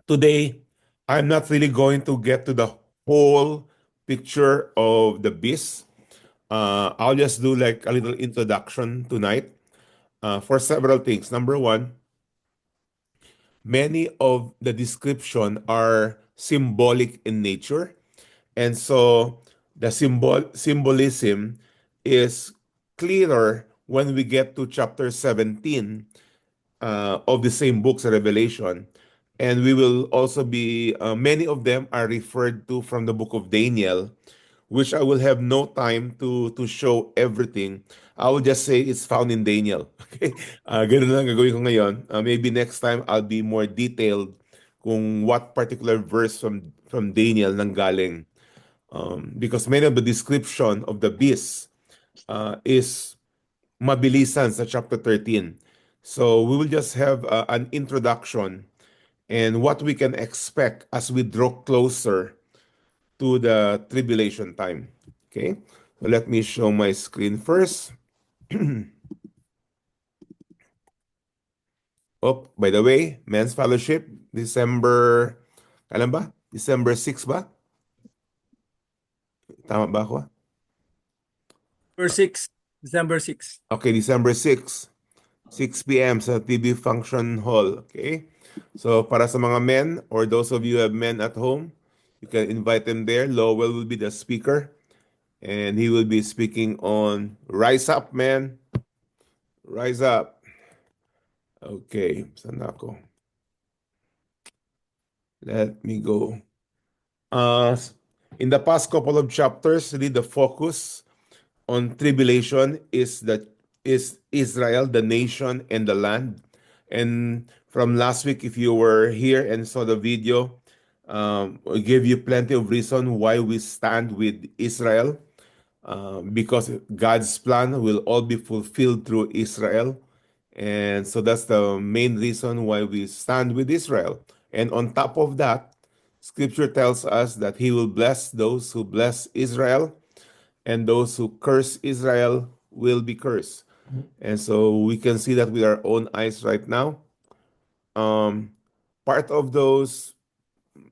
Today, I'm not really going to get to the whole picture of the beast. I'll just do like a little introduction tonight for several things. Number one, many of the description are symbolic in nature. And so the symbolism is clearer when we get to chapter 17 of the same books, Revelation. And we will also be, many of them are referred to from the book of Daniel, which I will have no time to show everything. I will just say it's found in Daniel. Okay? Ganun lang gagawin ko ngayon. Maybe next time I'll be more detailed kung what particular verse from Daniel nanggaling. Because many of the description of the beast is mabilisan sa chapter 13. So we will just have an introduction and what we can expect as we draw closer to the tribulation time. Okay, so let me show my screen first. Oh, by the way, Men's Fellowship, December, alam ba? December 6 ba? Tama ba ako? December 6. December 6. Okay, December 6. 6 p.m. sa TV Function Hall. Okay? So, para sa mga men or those of you who have men at home, you can invite them there. Lowell will be the speaker and he will be speaking on Rise Up, man. Rise Up. Okay, saan na ako? Let me go. Uh, in the past couple of chapters, really the focus on tribulation is Israel, the nation and the land. And from last week, if you were here and saw the video, we gave you plenty of reason why we stand with Israel, because God's plan will all be fulfilled through Israel. And so that's the main reason why we stand with Israel. And on top of that, scripture tells us that he will bless those who bless Israel, and those who curse Israel will be cursed. And so we can see that with our own eyes right now. Part of those,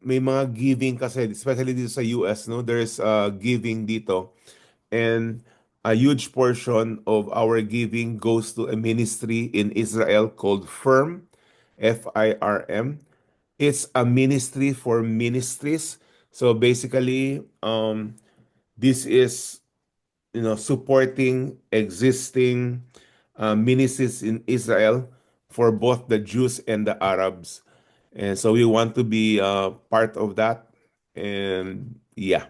may mga giving kasi, especially dito sa US, no? There's giving dito. And a huge portion of our giving goes to a ministry in Israel called FIRM, FIRM. It's a ministry for ministries. So basically, this is supporting existing ministries in Israel for both the Jews and the Arabs. And so we want to be part of that. And yeah.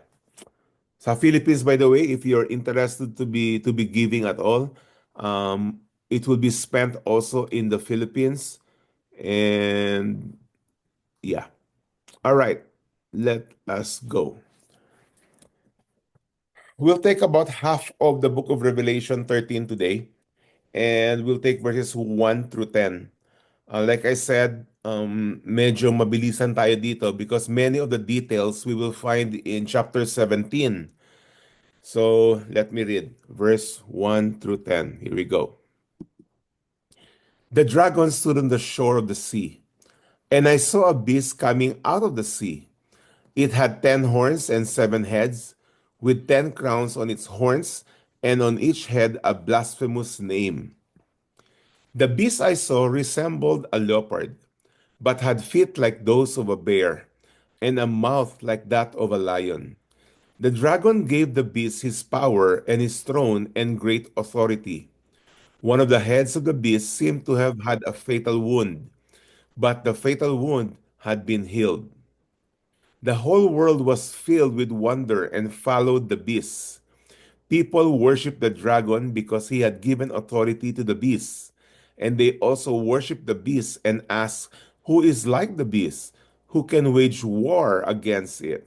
Sa Philippines, by the way, if you're interested to be giving at all, it will be spent also in the Philippines. And yeah. All right. Let us go. We'll take about half of the book of Revelation 13 today, and we'll take verses 1 through 10. Like I said, medyo mabilisan tayo dito because many of the details we will find in chapter 17. So let me read verse 1 through 10. Here we go. The dragon stood on the shore of the sea, and I saw a beast coming out of the sea. It had 10 horns and 7 heads, with 10 crowns on its horns, and on each head a blasphemous name. The beast I saw resembled a leopard, but had feet like those of a bear, and a mouth like that of a lion. The dragon gave the beast his power and his throne and great authority. One of the heads of the beast seemed to have had a fatal wound, but the fatal wound had been healed. The whole world was filled with wonder and followed the beast. People worshiped the dragon because he had given authority to the beast. And they also worshiped the beast and asked, "Who is like the beast? Who can wage war against it?"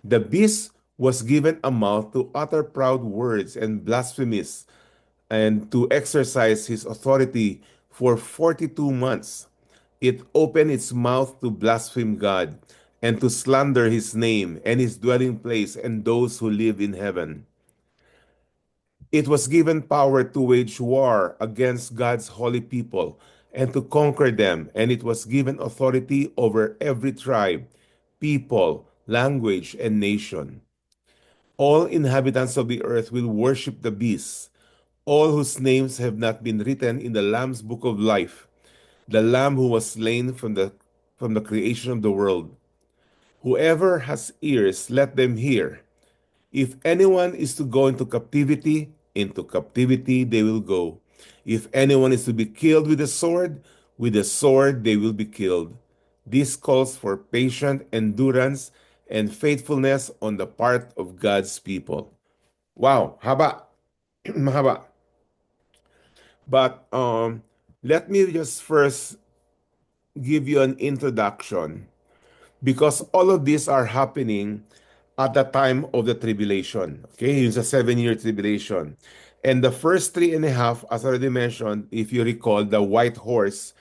The beast was given a mouth to utter proud words and blasphemies, and to exercise his authority for 42 months. It opened its mouth to blaspheme God and to slander his name and his dwelling place and those who live in heaven. It was given power to wage war against God's holy people and to conquer them, and it was given authority over every tribe, people, language, and nation. All inhabitants of the earth will worship the beast, all whose names have not been written in the Lamb's book of life, the Lamb who was slain from the creation of the world. Whoever has ears, let them hear. If anyone is to go into captivity they will go. If anyone is to be killed with the sword they will be killed. This calls for patient endurance and faithfulness on the part of God's people. Wow, haba, mahaba. But let me just first give you an introduction because all of these are happening at the time of the tribulation. Okay, it's a 7 year tribulation. And the first three and a half, as I already mentioned, if you recall, the white horse,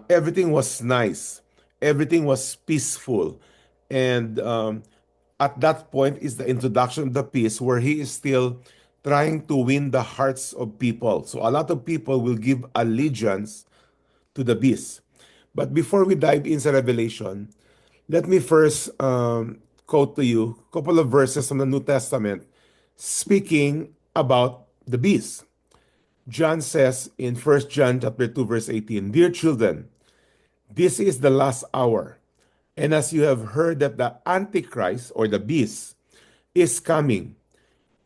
everything was nice, everything was peaceful. And at that point is the introduction of the peace, where he is still trying to win the hearts of people. So a lot of people will give allegiance to the beast. But before we dive into Revelation, let me first quote to you a couple of verses from the New Testament speaking about the beast. John says in 1 John chapter 2 verse 18, "Dear children, this is the last hour. And as you have heard that the Antichrist or the beast is coming,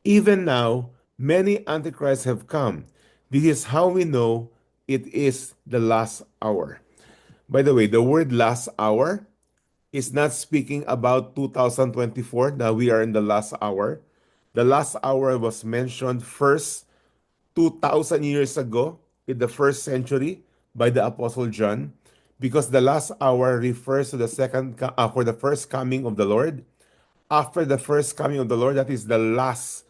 even now many antichrists have come. This is how we know it is the last hour." By the way, the word last hour is not speaking about 2024. Now we are in the last hour. The last hour was mentioned first 2,000 years ago in the first century by the Apostle John, because the last hour refers to for the first coming of the Lord. After the first coming of the Lord, that is the last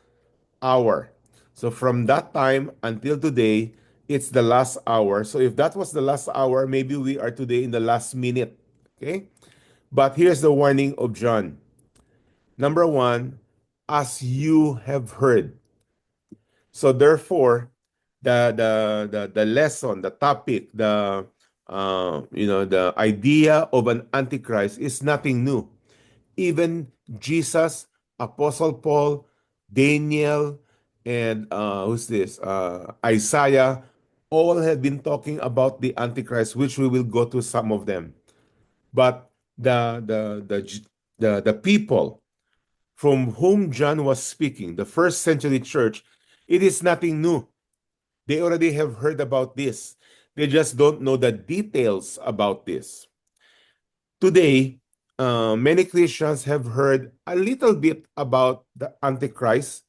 hour. So from that time until today, it's the last hour. So if that was the last hour, maybe we are today in the last minute. Okay? But here's the warning of John. Number one, as you have heard. So therefore, the lesson, the topic, the idea of an antichrist is nothing new. Even Jesus, Apostle Paul, Daniel, and who's this? Isaiah, all have been talking about the antichrist, which we will go to some of them. But the people from whom John was speaking, the first century church, it is nothing new. They already have heard about this. They just don't know the details about this. Today, many Christians have heard a little bit about the Antichrist.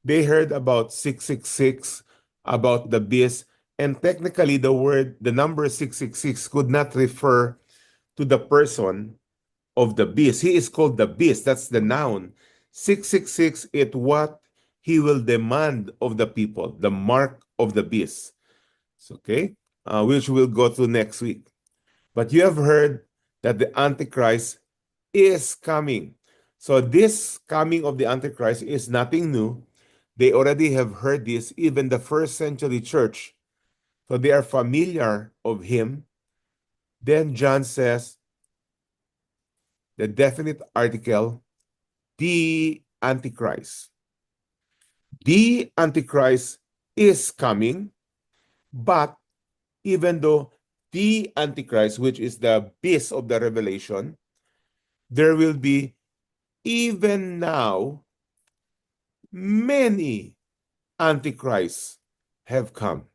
They heard about 666, about the beast, and technically the number 666 could not refer to the person of the beast. He is called the beast. That's the noun. 666 is what he will demand of the people, the mark of the beast. Okay, which we'll go to next week. But you have heard that the Antichrist is coming. So this coming of the Antichrist is nothing new. They already have heard this, even the first century church. So they are familiar of him. Then John says, the definite article, the Antichrist. The Antichrist is coming, but even though the Antichrist, which is the beast of the Revelation, there will be even now many Antichrists have come.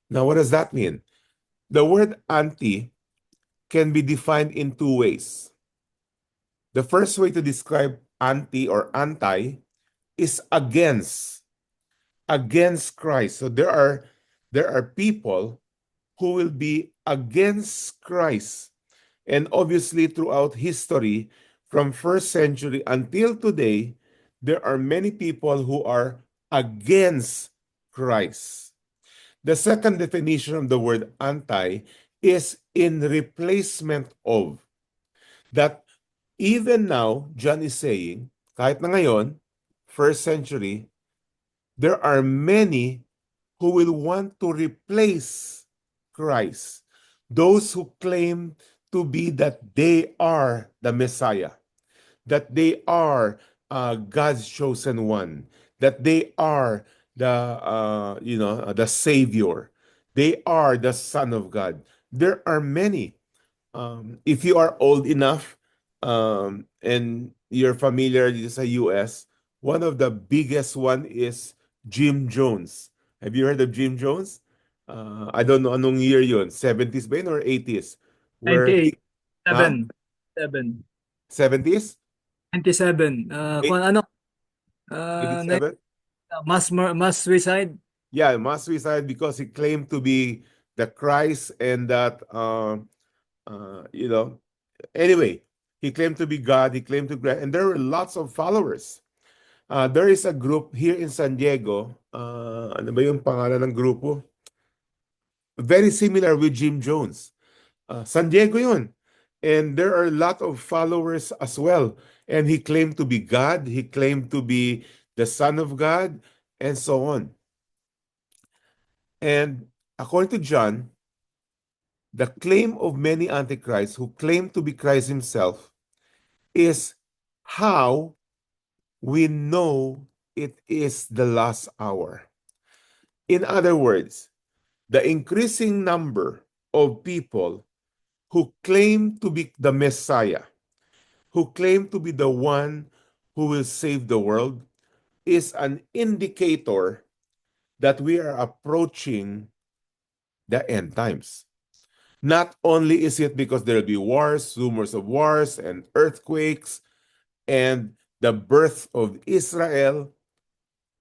Now, what does that mean? The word anti can be defined in two ways. The first way to describe anti or anti is against Christ. So there are people who will be against Christ. And obviously throughout history, from first century until today, there are many people who are against Christ. The second definition of the word anti is in replacement of. That even now, John is saying, kahit na ngayon, first century, there are many who will want to replace Christ, those who claim to be that they are the Messiah, that they are God's chosen one, that they are the Savior, they are the Son of God. There are many. If you are old enough and you're familiar with the US, one of the biggest one is Jim Jones. Have you heard of Jim Jones? I don't know anong year yun. 70s ba yun or 80s? Where 98, he, huh? 7, 7, 70s? 97. Kung Eight- ano, 87? mass suicide. Yeah, mass suicide because he claimed to be the Christ and that, you know, anyway, he claimed to be God, he claimed to grant, and there were lots of followers. There is a group here in San Diego. Ano ba yung pangalan ng grupo? Very similar with Jim Jones. San Diego yun. And there are a lot of followers as well. And he claimed to be God. He claimed to be the Son of God, and so on. And according to John, the claim of many antichrists who claim to be Christ himself is how we know it is the last hour. In other words, the increasing number of people who claim to be the Messiah, who claim to be the one who will save the world, is an indicator that we are approaching the end times. Not only is it because there will be wars, rumors of wars, and earthquakes, and the birth of Israel,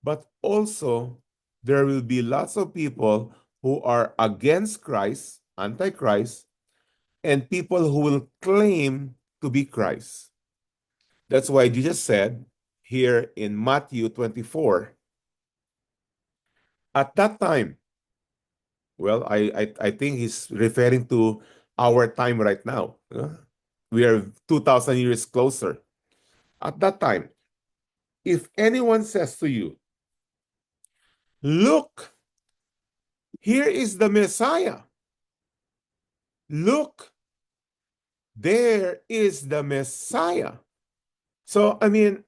but also there will be lots of people who are against Christ, antichrist, and people who will claim to be Christ. That's why Jesus said here in Matthew 24, at that time, well, I think he's referring to our time right now. We are 2,000 years closer. At that time, if anyone says to you, look, here is the Messiah. Look, there is the Messiah. So, I mean,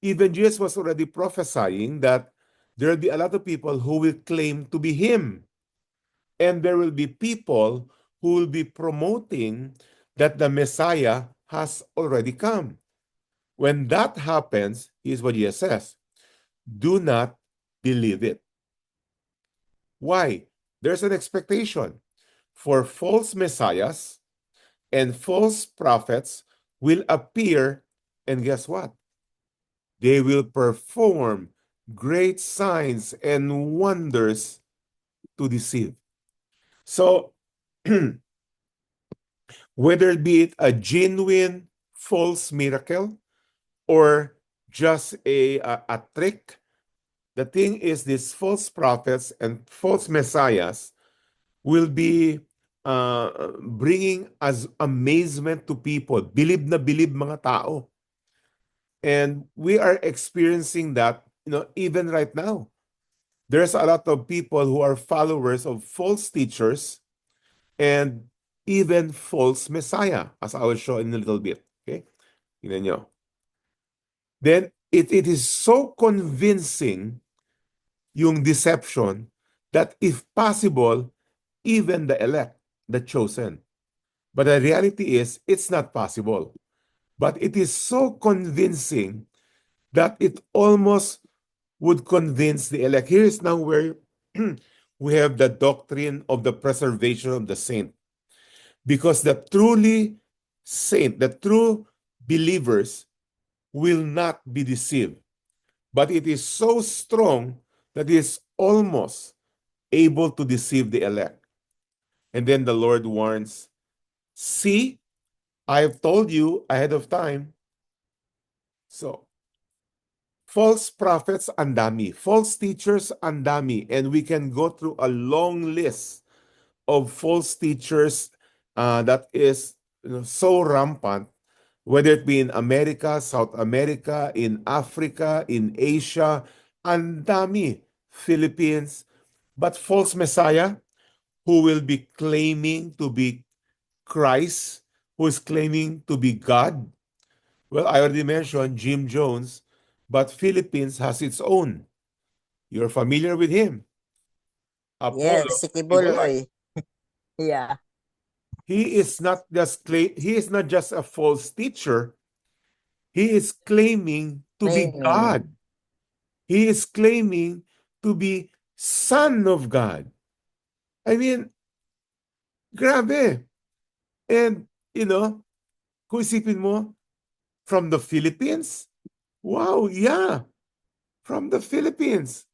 even Jesus was already prophesying that there will be a lot of people who will claim to be him. And there will be people who will be promoting that the Messiah has already come. When that happens, here's what Jesus says, do not believe it. Why? There's an expectation for false messiahs and false prophets will appear, and guess what? They will perform great signs and wonders to deceive. So, whether it be a genuine false miracle or just a trick, the thing is these false prophets and false messiahs will be bringing as amazement to people. Bilib na bilib mga tao. And we are experiencing that, even right now. There's a lot of people who are followers of false teachers and even false messiah, as I will show in a little bit. Okay? Tingnan nyo. Then, it is so convincing yung deception that if possible, even the elect, the chosen. But the reality is, it's not possible. But it is so convincing that it almost would convince the elect. Here is now where we have the doctrine of the preservation of the saint. Because the truly saint, the true believers will not be deceived. But it is so strong that it is almost able to deceive the elect. And then the Lord warns, see, I have told you ahead of time. So, false prophets, andami. False teachers, andami. And we can go through a long list of false teachers that is so rampant, whether it be in America, South America, in Africa, in Asia, andami, Philippines. But false messiah, who will be claiming to be Christ, who is claiming to be God. Well, I already mentioned Jim Jones, but Philippines has its own. You're familiar with him, Yes, Apollo si Kibuloy. Kibuloy. Yeah. He is not just a false teacher. He is claiming to be Claiming. God. He is claiming to be Son of God. I mean, grabe. And, kung isipin mo, from the Philippines? Wow, yeah, from the Philippines.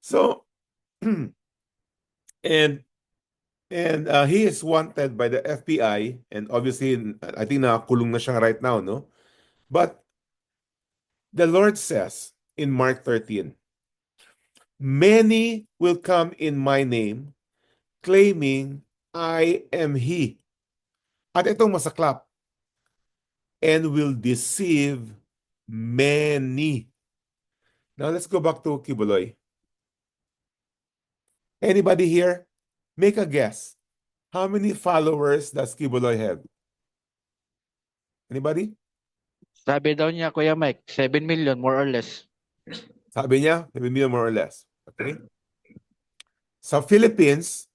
So, and he is wanted by the FBI, and obviously, I think nakakulong na siya right now, no? But the Lord says in Mark 13, many will come in my name, claiming I am He. At itong masaklap, and will deceive many. Now let's go back to Kibuloy. Anybody here? Make a guess. How many followers does Kibuloy have? Anybody? Sabi daw niya, Kuya Mike, 7 million more or less. Sabi niya, 7 million more or less. Okay? Sa Philippines,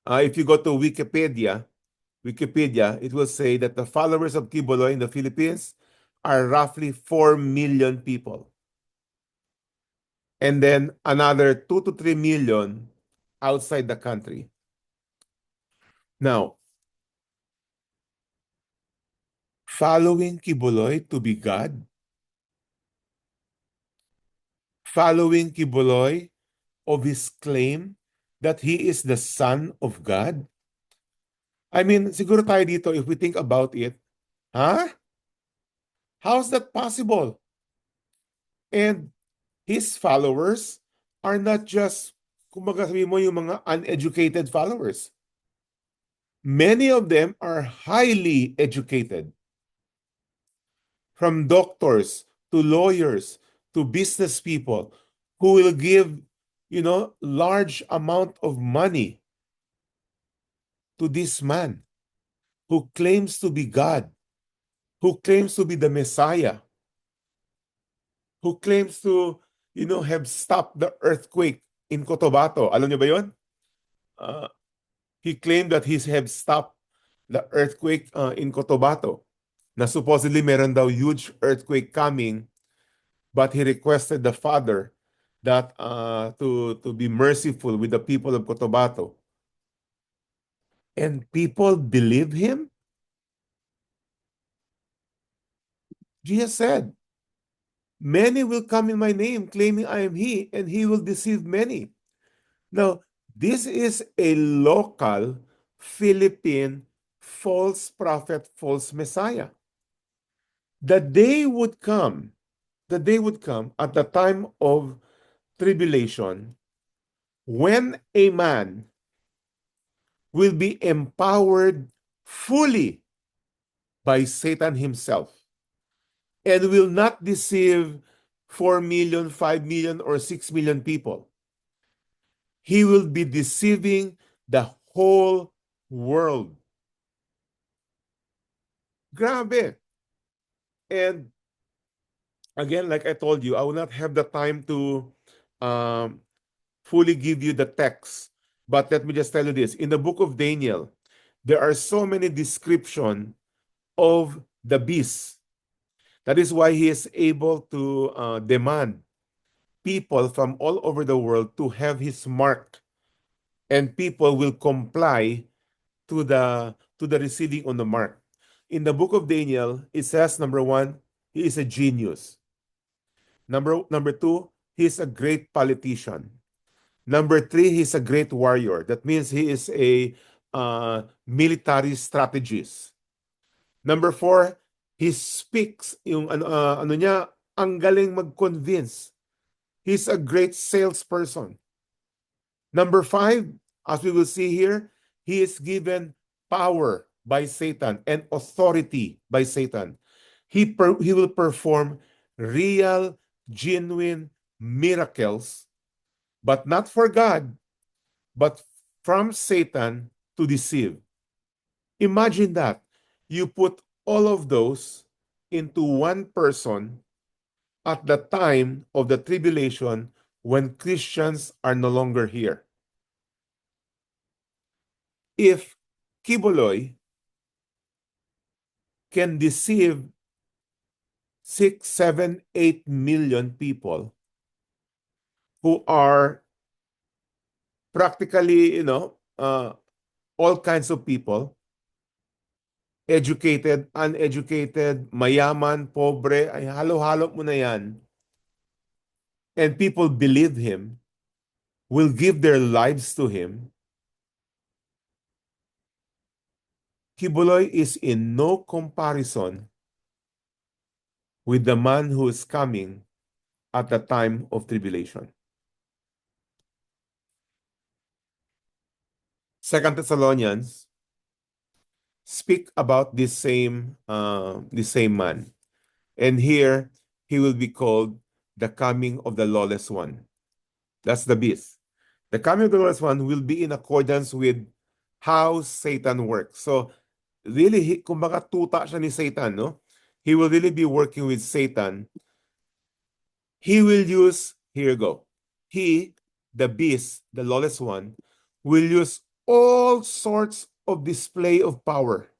if you go to Wikipedia, it will say that the followers of Kibuloy in the Philippines are roughly 4 million people. And then another 2 to 3 million outside the country. Now, following Kibuloy to be God, following Kibuloy of his claim that he is the Son of God. I mean, siguro tayo dito, if we think about it, huh? How's that possible? And his followers are not just, kumbaga sabi mo, yung mga uneducated followers. Many of them are highly educated. From doctors to lawyers to business people who will give, large amount of money to this man who claims to be God, who claims to be the Messiah, who claims to, have stopped the earthquake in Cotabato. Alam niyo ba yun? He claimed that he have stopped the earthquake in Cotabato. Na supposedly meron daw huge earthquake coming, but he requested the Father that to be merciful with the people of Cotabato. And people believe him? Jesus said, many will come in my name, claiming I am he, and he will deceive many. Now, this is a local Philippine false prophet, false Messiah. The day would come at the time of tribulation when a man will be empowered fully by Satan himself and will not deceive 4 million, 5 million, or 6 million people. He will be deceiving the whole world. Grabe. And again, like I told you, I will not have the time to fully give you the text. But let me just tell you this. In the book of Daniel, there are so many descriptions of the beast. That is why he is able to demand people from all over the world to have his mark, and people will comply to the receiving on the mark. In the book of Daniel, it says, number one, he is a genius. Number two, he is a great politician. Number three, he's a great warrior. That means he is a military strategist. Number four, he speaks yung ano niya, ang galing mag-convince. He's a great salesperson. Number five, as we will see here, he is given power by Satan and authority by Satan. He will perform real, genuine miracles, but not for God, but from Satan to deceive. Imagine that. You put all of those into one person at the time of the tribulation when Christians are no longer here. If Kiboloy can deceive 6, 7, 8 million people who are practically, all kinds of people, educated, uneducated, mayaman, pobre, ay halo-halo mo na yan. And people believe him, will give their lives to him. Kiboloy is in no comparison with the man who is coming at the time of tribulation. 2 Thessalonians speak about this same man. And here he will be called the coming of the lawless one. That's the beast. The coming of the lawless one will be in accordance with how Satan works. So really, kumbaga tuta siya ni Satan, no? He will really be working with Satan. He will use, here you go. He, the beast, the lawless one, will use all sorts of display of power.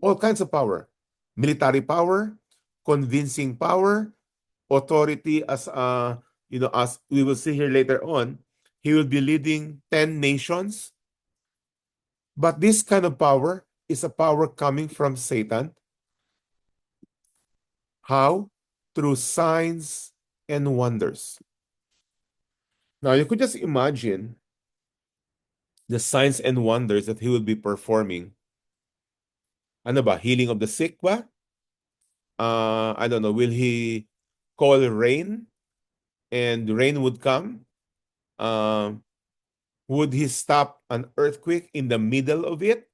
All kinds of power. Military power, convincing power, authority as as we will see here later on, he will be leading 10 nations. But this kind of power is a power coming from Satan. How? Through signs and wonders. Now you could just imagine the signs and wonders that he will be performing. Ano ba? Healing of the sick ba? I don't know. Will he call rain and rain would come? Would he stop an earthquake in the middle of it?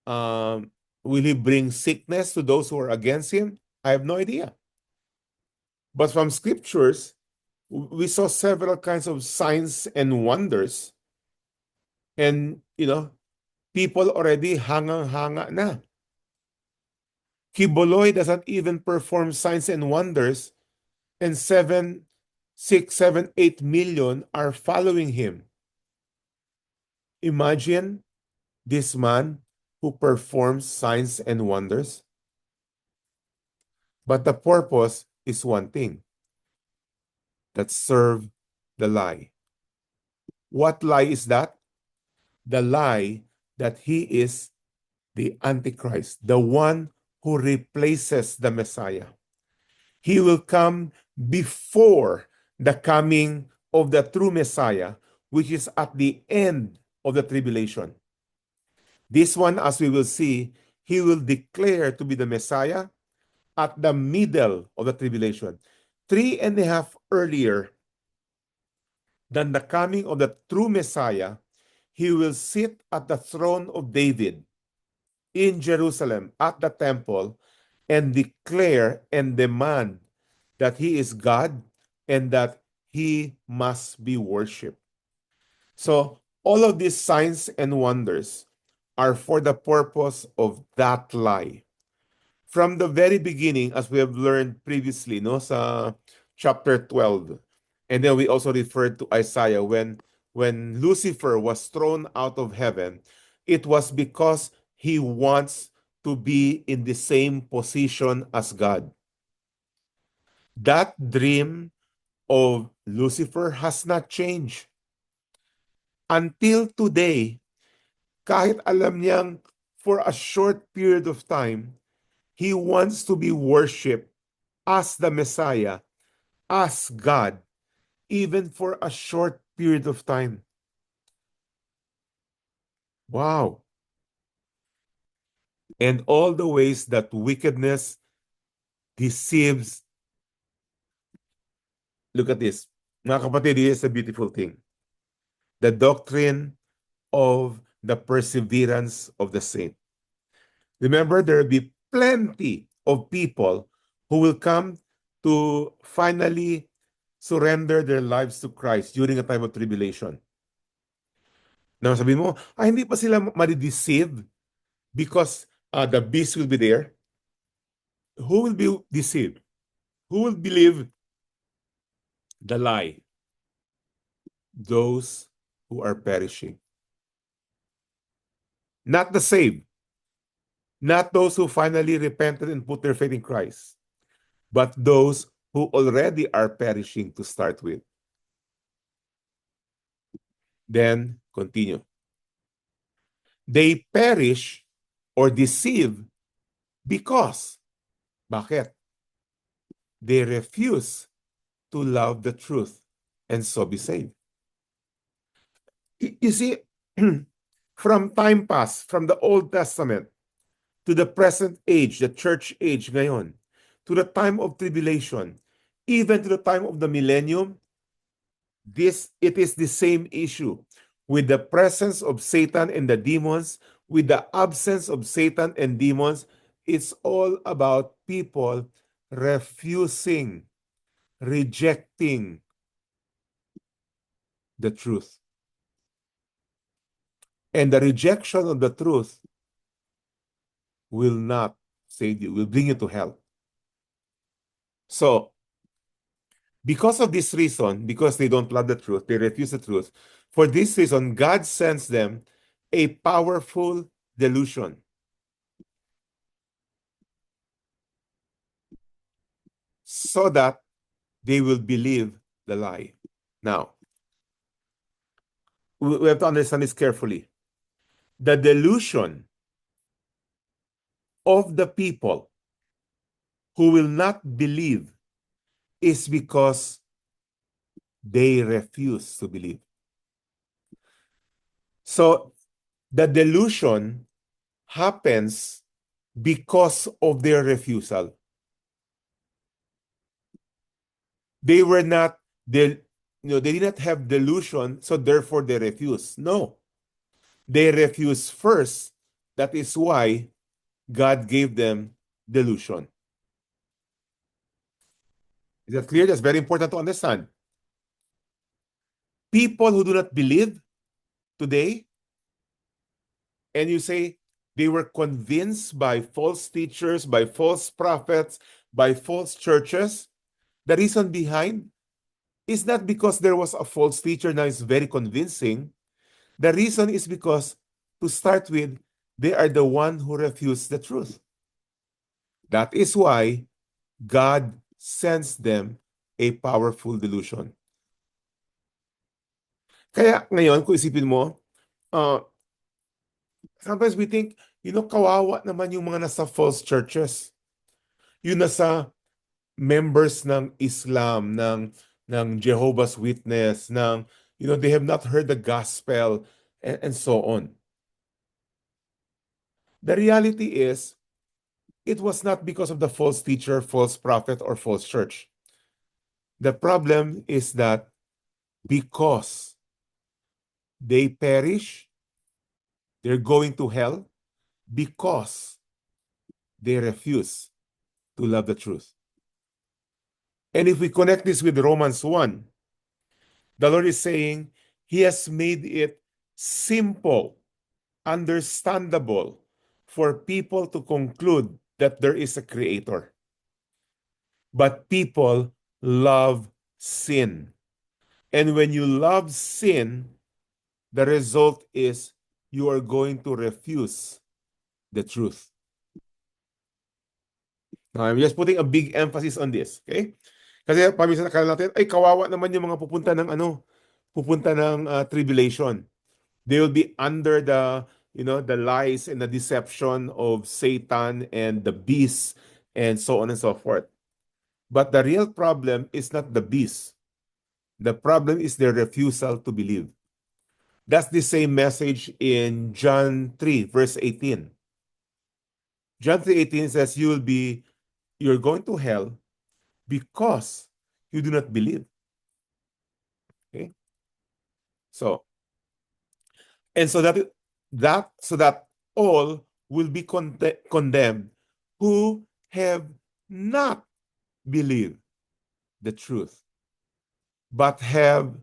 Will he bring sickness to those who are against him? I have no idea. But from scriptures, we saw several kinds of signs and wonders. And, people already hanga na. Kiboloy doesn't even perform signs and wonders, and 7, 6, 7, 8 million are following him. Imagine this man who performs signs and wonders. But the purpose is one thing, that serve the lie. What lie is that? The lie that he is the Antichrist, the one who replaces the Messiah. He will come before the coming of the true Messiah, which is at the end of the tribulation. This one, as we will see, he will declare to be the Messiah at the middle of the tribulation, 3.5 earlier than the coming of the true Messiah. He will sit at the throne of David in Jerusalem at the temple and declare and demand that he is God and that he must be worshipped. So all of these signs and wonders are for the purpose of that lie. From the very beginning, as we have learned previously, sa chapter 12, and then we also referred to Isaiah, when Lucifer was thrown out of heaven, it was because he wants to be in the same position as God. That dream of Lucifer has not changed. Until today, kahit alam niyang for a short period of time, he wants to be worshipped as the Messiah, as God, even for a short period of time. Wow. And all the ways that wickedness deceives. Look at this. Mga kapatid, this is a beautiful thing. The doctrine of the perseverance of the saint. Remember, there will be plenty of people who will come to finally surrender their lives to Christ during a time of tribulation. Na sabihin mo, hindi pa sila ma-deceive because the beast will be there. Who will be deceived? Who will believe the lie? Those who are perishing. Not the saved. Not those who finally repented and put their faith in Christ, but those who already are perishing to start with. Then continue. They perish or deceive because, bakit? They refuse to love the truth and so be saved. You see, from time past, from the Old Testament to the present age, the church age ngayon, to the time of tribulation, even to the time of the millennium, it is the same issue. With the presence of Satan and the demons, with the absence of Satan and demons, it's all about people refusing, rejecting the truth. And the rejection of the truth will not save you, will bring you to hell. So, because of this reason, because they don't love the truth, they refuse the truth, for this reason, God sends them a powerful delusion. So that they will believe the lie. Now, we have to understand this carefully. The delusion of the people who will not believe is because they refuse to believe. So, the delusion happens because of their refusal. They were not, they did not have delusion, so therefore they refuse. No. They refuse first. That is why God gave them delusion. Is that clear? That's very important to understand. People who do not believe today, and you say they were convinced by false teachers, by false prophets, by false churches, the reason behind is not because there was a false teacher that is very convincing. The reason is because, to start with, they are the one who refuse the truth. That is why God sends them a powerful delusion. Kaya ngayon, kung isipin mo, sometimes we think, kawawa naman yung mga nasa false churches. Yung nasa members ng Islam, ng Jehovah's Witness, they have not heard the gospel, and so on. The reality is, it was not because of the false teacher, false prophet, or false church. The problem is that because they perish, they're going to hell because they refuse to love the truth. And if we connect this with Romans 1, the Lord is saying He has made it simple, understandable for people to conclude that there is a creator. But people love sin. And when you love sin, the result is you are going to refuse the truth. Now, I'm just putting a big emphasis on this, okay? Kasi paminsan nakala natin, ay kawawa naman yung mga pupunta ng tribulation. They will be under the lies and the deception of Satan and the beast and so on and so forth. But the real problem is not the beast. The problem is their refusal to believe. That's the same message in John 3, verse 18. John 3:18 says, you're going to hell because you do not believe. Okay? So that all will be condemned who have not believed the truth, but have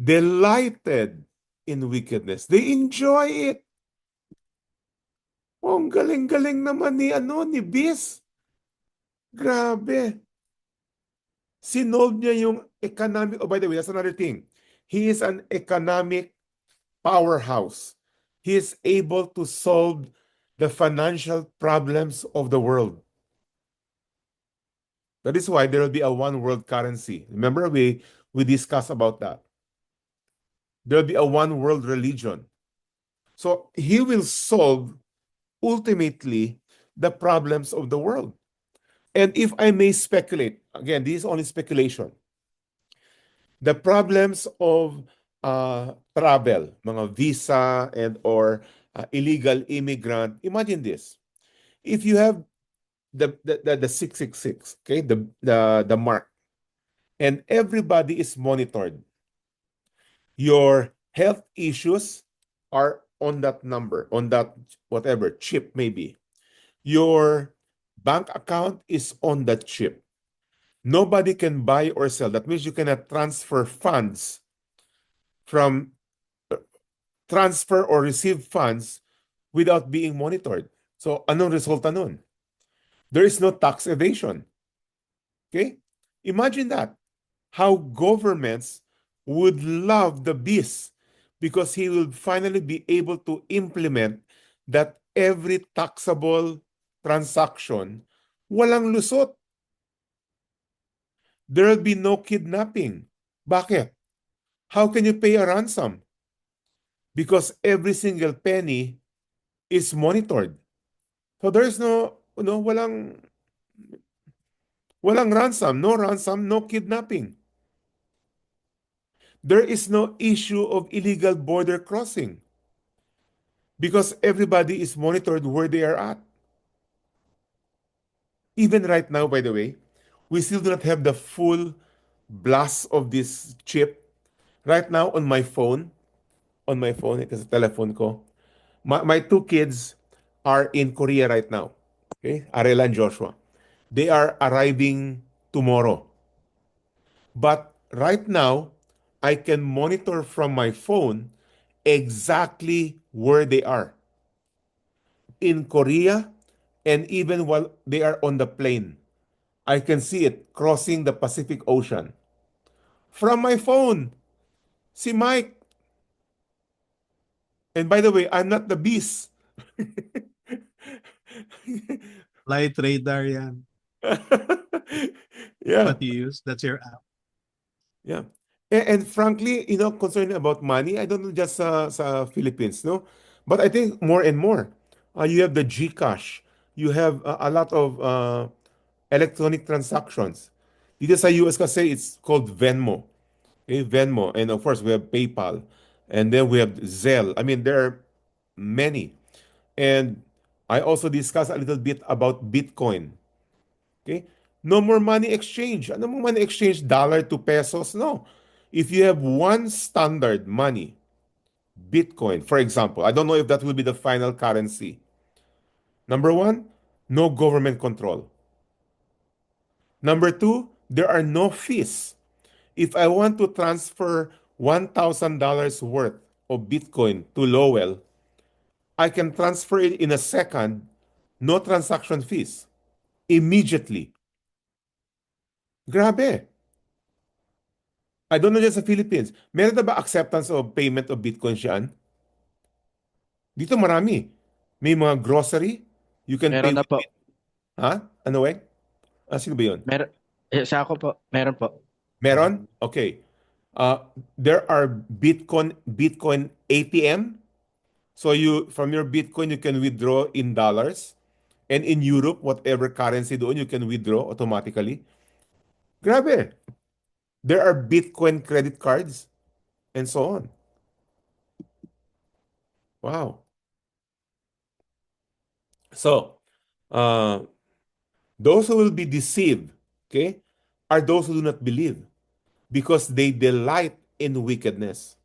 delighted in wickedness. They enjoy it. Oh, ang galing-galing naman ni Bis. Grabe. Sinolve niya yung economic, oh, by the way, that's another thing. He is an economic powerhouse. He is able to solve the financial problems of the world. That is why there will be a one world currency. Remember, we discussed about that. There will be a one world religion. So he will solve ultimately the problems of the world. And if I may speculate, again, this is only speculation. The problems of travel, mga visa and or illegal immigrant. Imagine this. If you have the 666, okay, the mark, and everybody is monitored, your health issues are on that number, on that whatever chip maybe. Your bank account is on that chip. Nobody can buy or sell. That means you cannot transfer funds from transfer or receive funds without being monitored. So anong resulta nun? There is no tax evasion. Okay? Imagine that. How governments would love the beast because he will finally be able to implement that every taxable transaction, walang lusot. There will be no kidnapping. Bakit? How can you pay a ransom? Because every single penny is monitored. So there is walang ransom, no kidnapping. There is no issue of illegal border crossing because everybody is monitored where they are at. Even right now, by the way, we still do not have the full blast of this chip. Right now on my phone, ito sa telephone ko, my two kids are in Korea right now. Okay? Arela and Joshua. They are arriving tomorrow. But right now, I can monitor from my phone exactly where they are in Korea, and even while they are on the plane. I can see it crossing the Pacific Ocean from my phone. Si Mike. And by the way, I'm not the beast. Light radar yan. Yeah. What you use, that's your app. Yeah. And frankly, concerning about money, I don't know just sa Philippines, no? But I think more and more, you have the GCash. You have a lot of electronic transactions. Dito sa US kasi, it's called Venmo. Okay, Venmo. And of course, we have PayPal. And then we have Zelle. I mean, there are many. And I also discussed a little bit about Bitcoin. Okay? No more money exchange. Ano mo money exchange? Dollar to pesos? No. If you have one standard money, Bitcoin, for example, I don't know if that will be the final currency. Number one, no government control. Number two, there are no fees. If I want to transfer $1,000 worth of Bitcoin to Lowell, I can transfer it in a second, no transaction fees, immediately. Grabe. I don't know just sa Philippines. Meron na ba acceptance of payment of Bitcoin siyan? Dito marami. May mga grocery, you can pay Meron na with po. Ha? Ano eh? Sino ba yun? Sa ako po. Meron po. Meron? Okay. There are Bitcoin ATM. So from your Bitcoin, you can withdraw in dollars. And in Europe, whatever currency doon, you can withdraw automatically. Grabe. There are Bitcoin credit cards and so on. Wow. So, those who will be deceived, okay, are those who do not believe because they delight in wickedness.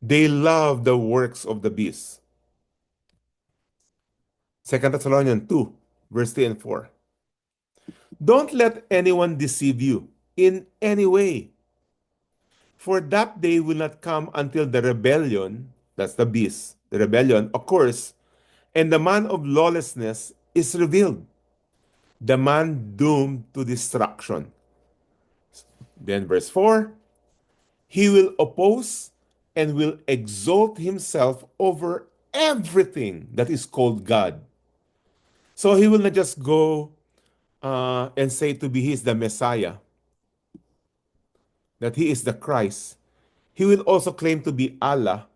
They love the works of the beast. 2 Thessalonians 2, verse 3 and 4. Don't let anyone deceive you in any way. For that day will not come until the rebellion, that's the beast, the rebellion occurs, and the man of lawlessness is revealed, the man doomed to destruction. Then verse 4, he will oppose and will exalt himself over everything that is called God. So he will not just go and say to be he is the Messiah, that he is the Christ. He will also claim to be Allah.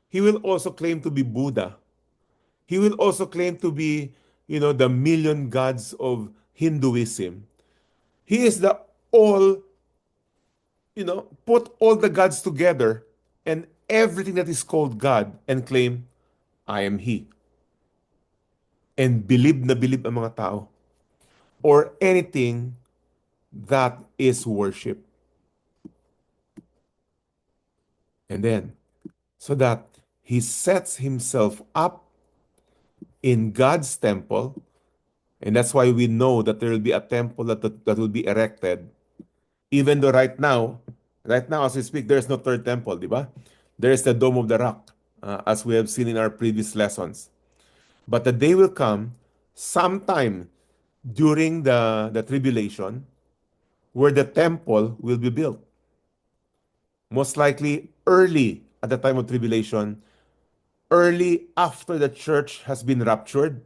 He will also claim to be Buddha. He will also claim to be, the million gods of Hinduism. He is the all, put all the gods together and everything that is called God and claim, I am He. And believe na believe ang mga tao. Or anything that is worship. And then, so that he sets himself up in God's temple, and that's why we know that there will be a temple that will be erected. Even though right now as we speak, there's no third temple, di ba? There is the Dome of the Rock, as we have seen in our previous lessons. But the day will come, sometime during the tribulation, where the temple will be built. Most likely early at the time of tribulation, early after the church has been raptured,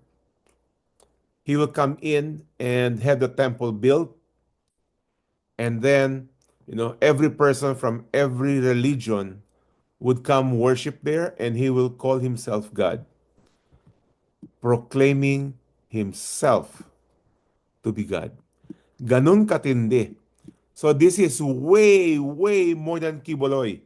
he will come in and have the temple built. And then, every person from every religion would come worship there, and he will call himself God, proclaiming himself to be God. Ganun katindi. So this is way, way more than Kiboloy.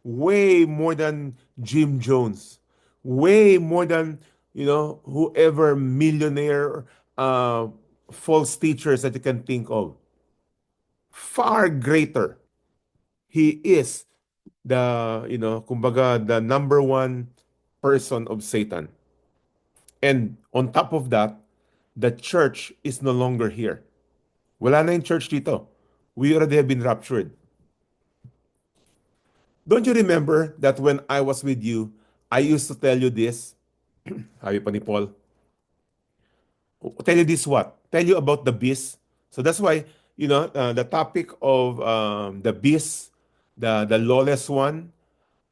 Way more than Jim Jones. Way more than, whoever millionaire false teachers that you can think of. Far greater. He is kumbaga, the number one person of Satan. And on top of that, the church is no longer here. Wala na yung church dito. We already have been raptured. Don't you remember that when I was with you, I used to tell you this? Sabi pa ni Paul. Tell you this what? Tell you about the beast. So that's why, the topic of the beast, the lawless one,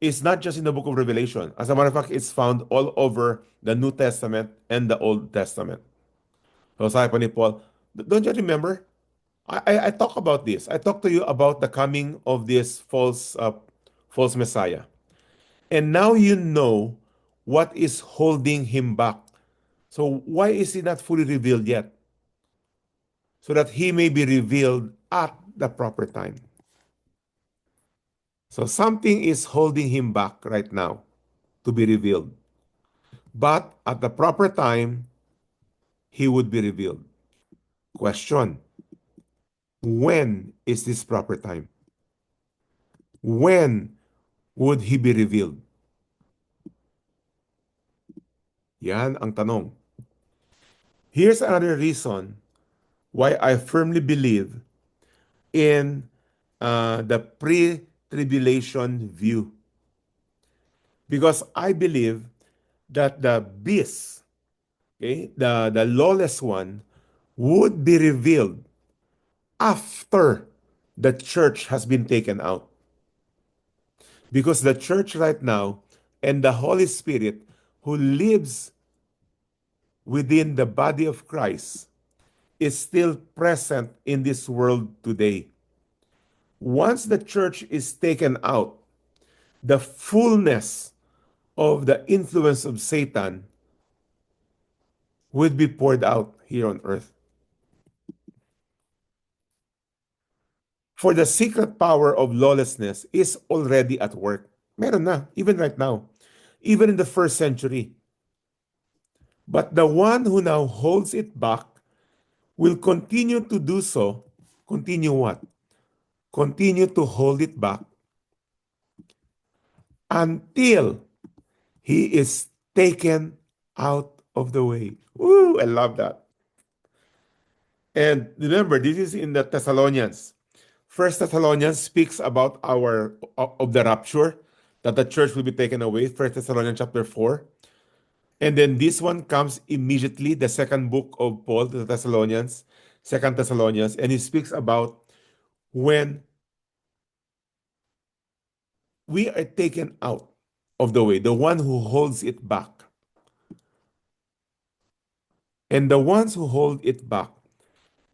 is not just in the book of Revelation. As a matter of fact, it's found all over the New Testament and the Old Testament. So sabi pa ni Paul, don't you remember? I talk about this. I talk to you about the coming of this false Messiah. And now you know what is holding him back. So why is he not fully revealed yet? So that he may be revealed at the proper time. So something is holding him back right now to be revealed. But at the proper time, he would be revealed. Question: when is this proper time? When would he be revealed? Yan ang tanong. Here's another reason why I firmly believe in the pre-tribulation view. Because I believe that the beast, the lawless one, would be revealed after the church has been taken out. Because the church right now and the Holy Spirit who lives within the body of Christ is still present in this world today. Once the church is taken out, the fullness of the influence of Satan would be poured out here on earth. For the secret power of lawlessness is already at work. Meron na, even right now. Even in the first century. But the one who now holds it back will continue to do so. Continue what? Continue to hold it back until he is taken out of the way. Woo, I love that. And remember, this is in the Thessalonians. First Thessalonians speaks about of the rapture, that the church will be taken away. First Thessalonians chapter 4. And then this one comes immediately, the second book of Paul to the Thessalonians, Second Thessalonians, and he speaks about when we are taken out of the way, the one who holds it back. And the ones who hold it back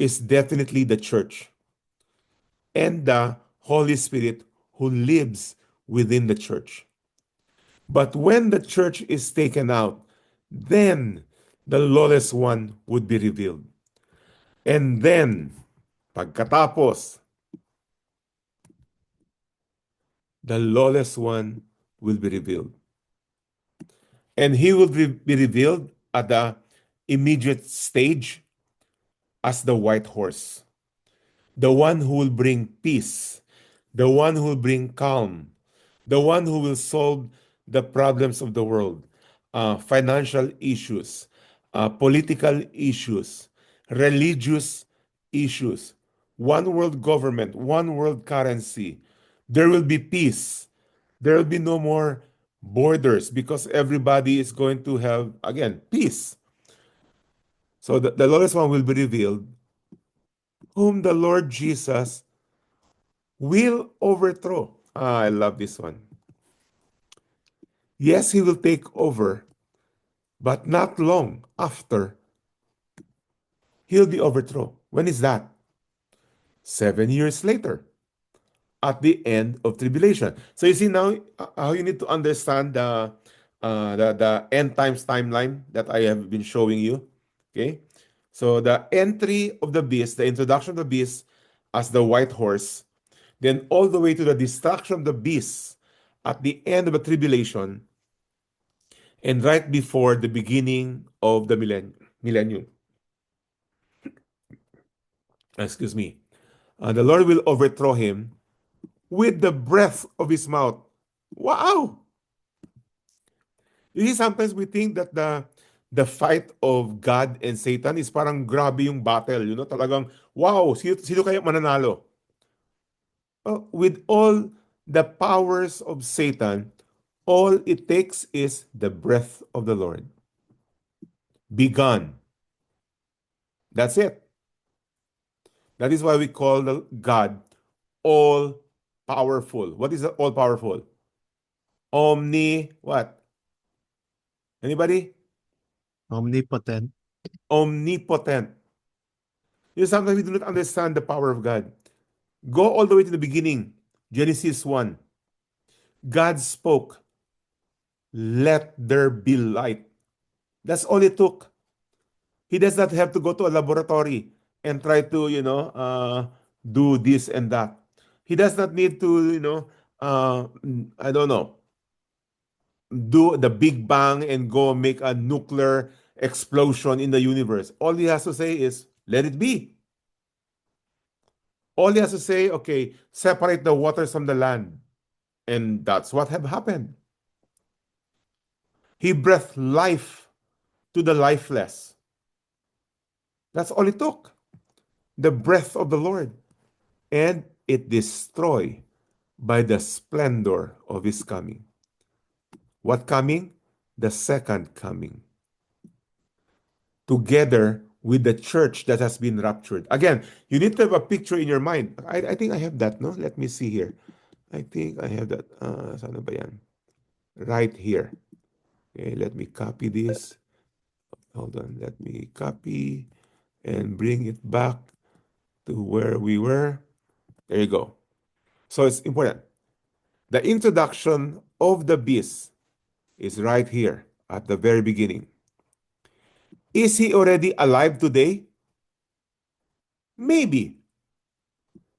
is definitely the church and the Holy Spirit who lives within the church. But when the church is taken out, then the lawless one would be revealed. And then, pagkatapos, the lawless one will be revealed. And he will be revealed at the immediate stage as the white horse, the one who will bring peace, the one who will bring calm, the one who will solve the problems of the world, financial issues, political issues, religious issues, one world government, one world currency. There will be peace. There will be no more borders because everybody is going to have, again, peace. So the lawless one will be revealed, whom the Lord Jesus will overthrow. I love this one. Yes, he will take over, but not long after, he'll be overthrown. When is that? 7 years later, at the end of tribulation. So you see now how you need to understand the end times timeline that I have been showing you. Okay, so the entry of the beast, the introduction of the beast as the white horse, then all the way to the destruction of the beast at the end of the tribulation, and right before the beginning of the millennium. Excuse me. The Lord will overthrow him with the breath of his mouth. Wow! You see, sometimes we think that the fight of God and Satan is parang grabe yung battle, talagang, wow, sino kaya mananalo? With all the powers of Satan, all it takes is the breath of the Lord. Be gone. That's it. That is why we call God all powerful. What is all powerful? What? Anybody? Omnipotent. Omnipotent. Sometimes we do not understand the power of God. Go all the way to the beginning. Genesis 1. God spoke, let there be light. That's all it took. He does not have to go to a laboratory and try to, do this and that. He does not need to, I don't know, do the Big Bang and go make a nuclear explosion in the universe. All he has to say is, let it be. All he has to say, okay, separate the waters from the land. And that's what have happened. He breathed life to the lifeless. That's all it took. The breath of the Lord. And it destroyed by the splendor of his coming. What coming? The second coming. Together with the church that has been raptured. Again, you need to have a picture in your mind. I think I have that, no? Let me see here. I think I have that. Saan ba yan? Right here. Okay, let me copy this. Hold on. Let me copy and bring it back to where we were. There you go. So it's important. The introduction of the beast is right here at the very beginning. Is he already alive today? Maybe.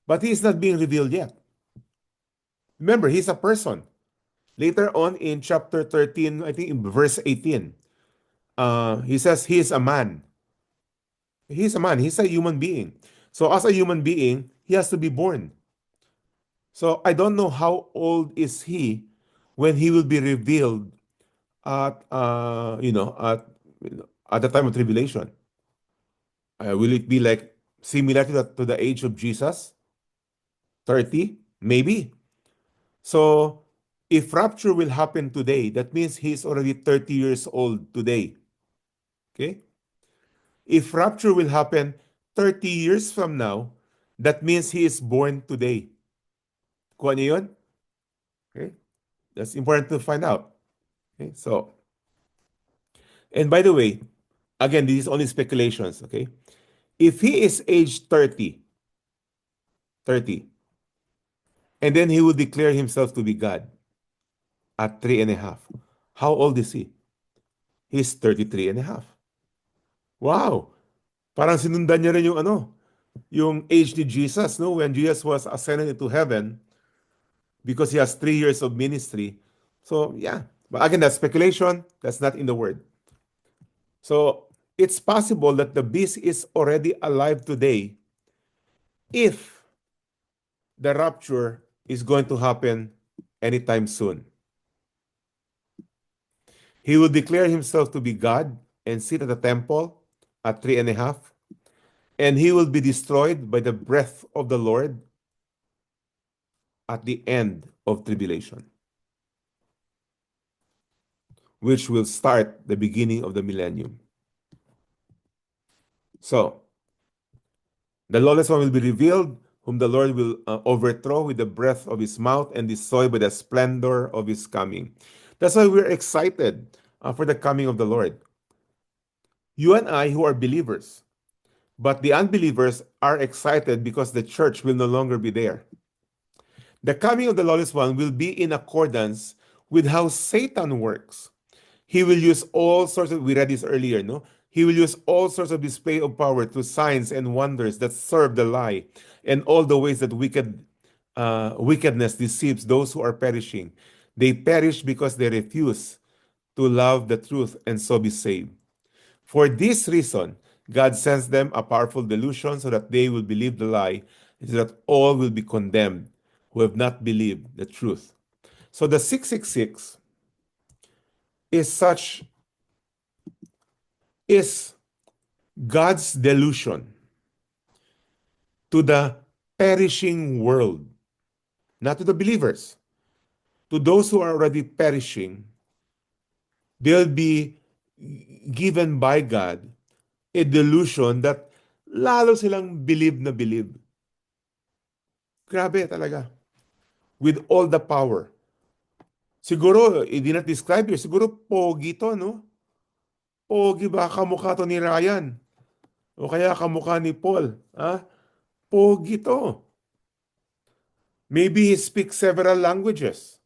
But he is not being revealed yet. Remember, he's a person. Later on in chapter 13, I think in verse 18, he says he is a man. He's a man. He's a human being. So as a human being, he has to be born. So I don't know how old is he when he will be revealed at at the time of tribulation. Will it be like similar to the age of Jesus? 30? Maybe. So, if rapture will happen today, that means he's already 30 years old today. Okay? If rapture will happen 30 years from now, that means he is born today. Kuha niyo yun? Okay? That's important to find out. Okay? So, and by the way, again, this is only speculations, okay? If he is age 30, and then he will declare himself to be God at 3.5. How old is he? He's 33.5. Wow! Parang sinundan niya rin yung yung age ni Jesus, no? When Jesus was ascended into heaven, because he has 3 years of ministry. So, yeah. But again, that's speculation. That's not in the word. So, it's possible that the beast is already alive today if the rapture is going to happen anytime soon. He will declare himself to be God and sit at the temple at 3.5, and he will be destroyed by the breath of the Lord at the end of tribulation, which will start the beginning of the millennium. So, the lawless one will be revealed, whom the Lord will overthrow with the breath of his mouth and destroy by the splendor of his coming. That's why we're excited for the coming of the Lord. You and I, who are believers, but the unbelievers are excited because the church will no longer be there. The coming of the lawless one will be in accordance with how Satan works. He will use all sorts of, we read this earlier, no? He will use all sorts of display of power through signs and wonders that serve the lie, and all the ways that wickedness deceives those who are perishing. They perish because they refuse to love the truth and so be saved. For this reason, God sends them a powerful delusion so that they will believe the lie, and so that all will be condemned who have not believed the truth. So the 666 is God's delusion to the perishing world, not to the believers. To those who are already perishing, they'll be given by God a delusion that lalo silang believe na believe. Grabe talaga. With all the power. Siguro, hindi na describe here, siguro pogi to, no? Pogi ba kamukha to ni Ryan? O kaya kamukha ni Paul? Ha? Pogi to. Maybe he speaks several languages.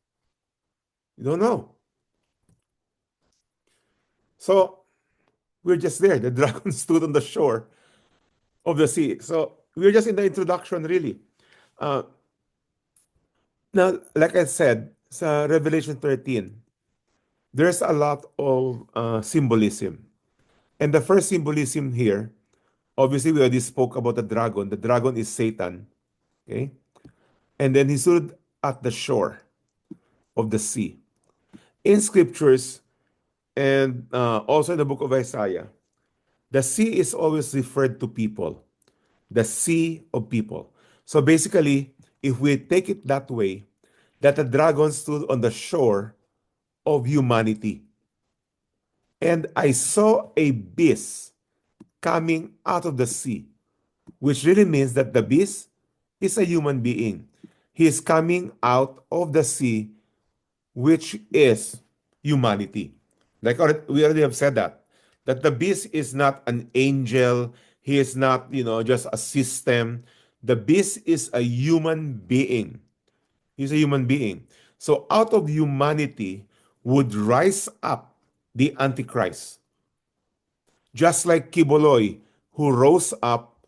You don't know. So, we're just there. The dragon stood on the shore of the sea. So, we're just in the introduction, really. Now, like I said, sa Revelation 13, there's a lot of symbolism. And the first symbolism here, obviously, we already spoke about the dragon. The dragon is Satan. Okay? And then he stood at the shore of the sea. In scriptures, and also in the book of Isaiah, the sea is always referred to people. The sea of people. So basically, if we take it that way, that the dragon stood on the shore of humanity. And I saw a beast coming out of the sea, which really means that the beast is a human being. He is coming out of the sea, which is humanity. Like we already have said that the beast is not an angel. He is not, just a system. The beast is a human being. He's a human being. So out of humanity would rise up the Antichrist. Just like Kiboloy, who rose up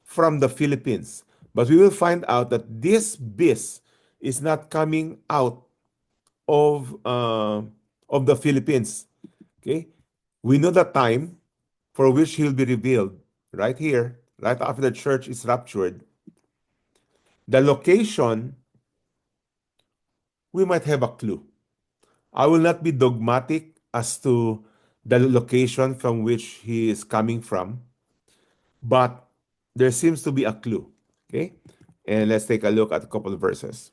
from the Philippines. But we will find out that this beast is not coming out of the Philippines. Okay? We know the time for which he'll be revealed right here, right after the church is raptured. The location, we might have a clue. I will not be dogmatic as to the location from which he is coming from, but there seems to be a clue. Okay? And let's take a look at a couple of verses.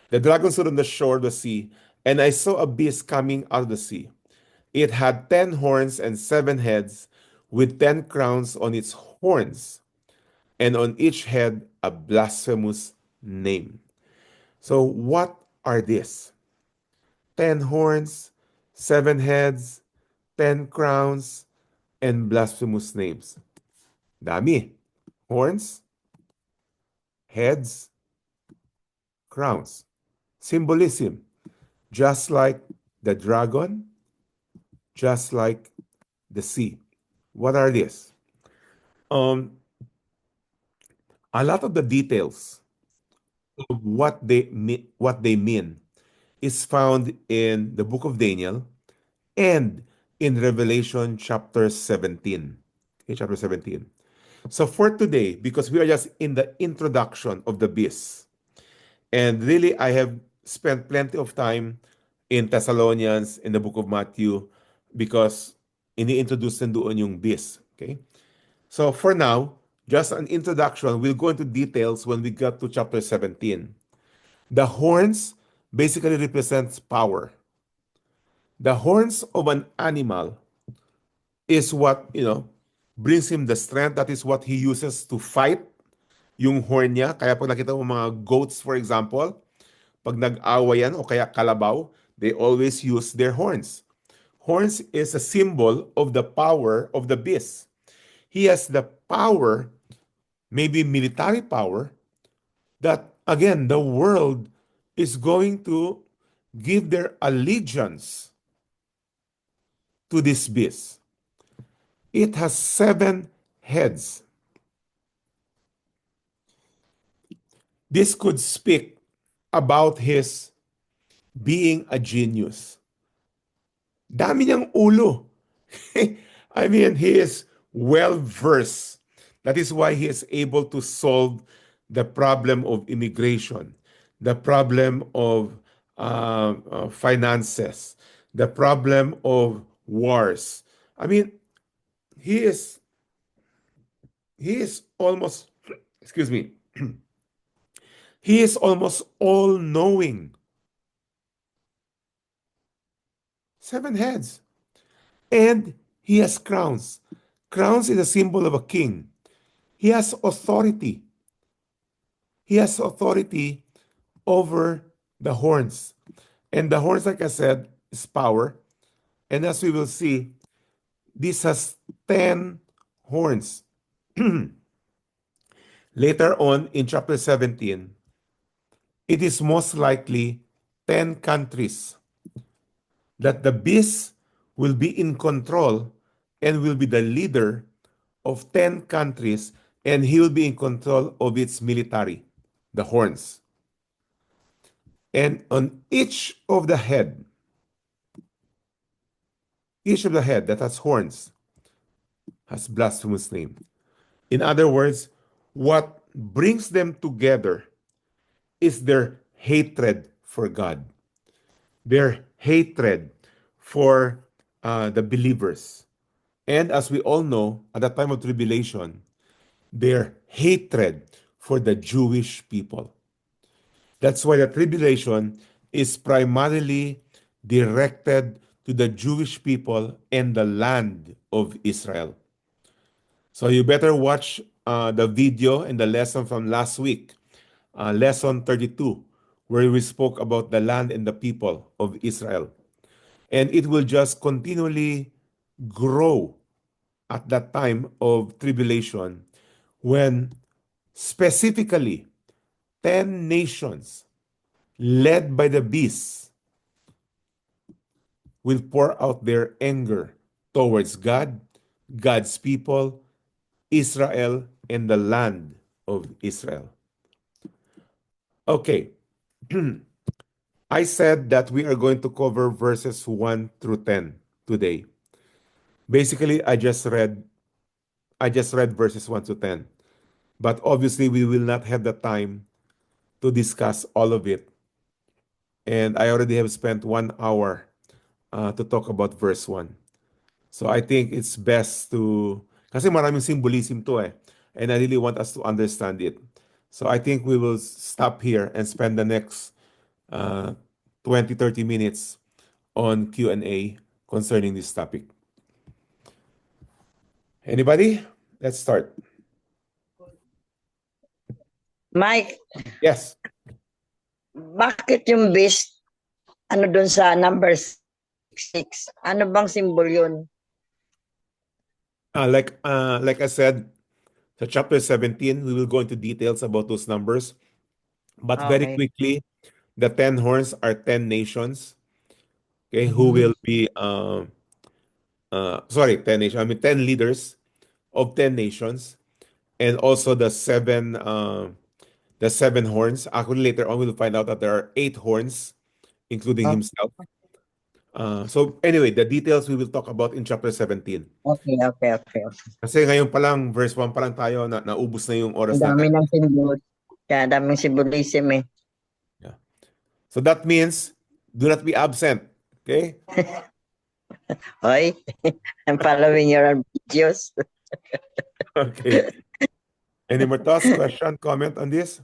The dragon stood on the shore of the sea, and I saw a beast coming out of the sea. It had 10 horns and 7 heads, with 10 crowns on its horns, and on each head a blasphemous name. So, what are these? 10 horns, 7 heads, 10 crowns, and blasphemous names. Dami. Horns, heads, crowns. Symbolism. Just like the dragon, just like the sea. What are these? Um, a lot of the details of what they mean is found in the book of Daniel and in Revelation chapter 17. Okay, chapter 17. So for today, because we are just in the introduction of the beast, and really I have spent plenty of time in Thessalonians, in the book of Matthew, because ini-introduce din doon yung beast. Okay? So for now, just an introduction. We'll go into details when we get to chapter 17. The horns basically represents power. The horns of an animal is what, brings him the strength. That is what he uses to fight yung horn niya. Kaya pag nakita mo mga goats, for example, pag nag-away yan o kaya kalabaw, they always use their horns. Horns is a symbol of the power of the beast. He has the power, maybe military power, that again, the world is going to give their allegiance to this beast. It has 7 heads. This could speak about his being a genius. Dami niyang ulo. I mean, he is well versed. That is why he is able to solve the problem of immigration, the problem of finances, the problem of wars. I mean, he is almost, excuse me, he is almost all knowing. 7 heads. And he has crowns. Crowns is a symbol of a king. He has authority. He has authority over the horns. And the horns, like I said, is power. And as we will see, this has 10 horns. Later on in chapter 17, it is most likely 10 countries that the beast will be in control and will be the leader of 10 countries, and he will be in control of its military, the horns. And on each of the head that has horns has blasphemous name. In other words, what brings them together is their hatred for God, their hatred for the believers. And as we all know, at the time of tribulation, their hatred for the Jewish people. That's why the tribulation is primarily directed to the Jewish people and the land of Israel. So you better watch the video and the lesson from last week, lesson 32, where we spoke about the land and the people of Israel. And it will just continually grow at that time of tribulation when specifically 10 nations led by the beast will pour out their anger towards God, God's people, Israel, and the land of Israel. Okay. I said that we are going to cover verses 1 through 10 today. Basically, I just read verses 1 to 10. But obviously, we will not have the time to discuss all of it. And I already have spent 1 hour to talk about verse 1. So I think it's best to, kasi maraming symbolism to eh. And I really want us to understand it. So I think we will stop here and spend the next 20-30 minutes on Q&A concerning this topic. Anybody? Let's start. Mike, Yes. bakit yung beast, ano dun sa number 6? Ano bang symbol yun? Like I said, sa chapter 17, we will go into details about those numbers. But very Okay. quickly, the 10 horns are 10 nations, okay, who will be, 10 nations, I mean 10 leaders of 10 nations, and also the seven horns. Actually, later on, we'll find out that there are 8 horns, including Oh. himself. So anyway, the details we will talk about in chapter 17. Okay. Kasi ngayon pa lang, verse 1 pa lang tayo, naubos na yung oras Ang dami natin. ng symbol. Kaya daming symbolism eh. So that means, do not be absent. Okay? Hoy, I'm following your videos. Okay. Any more thoughts, question, comment on this?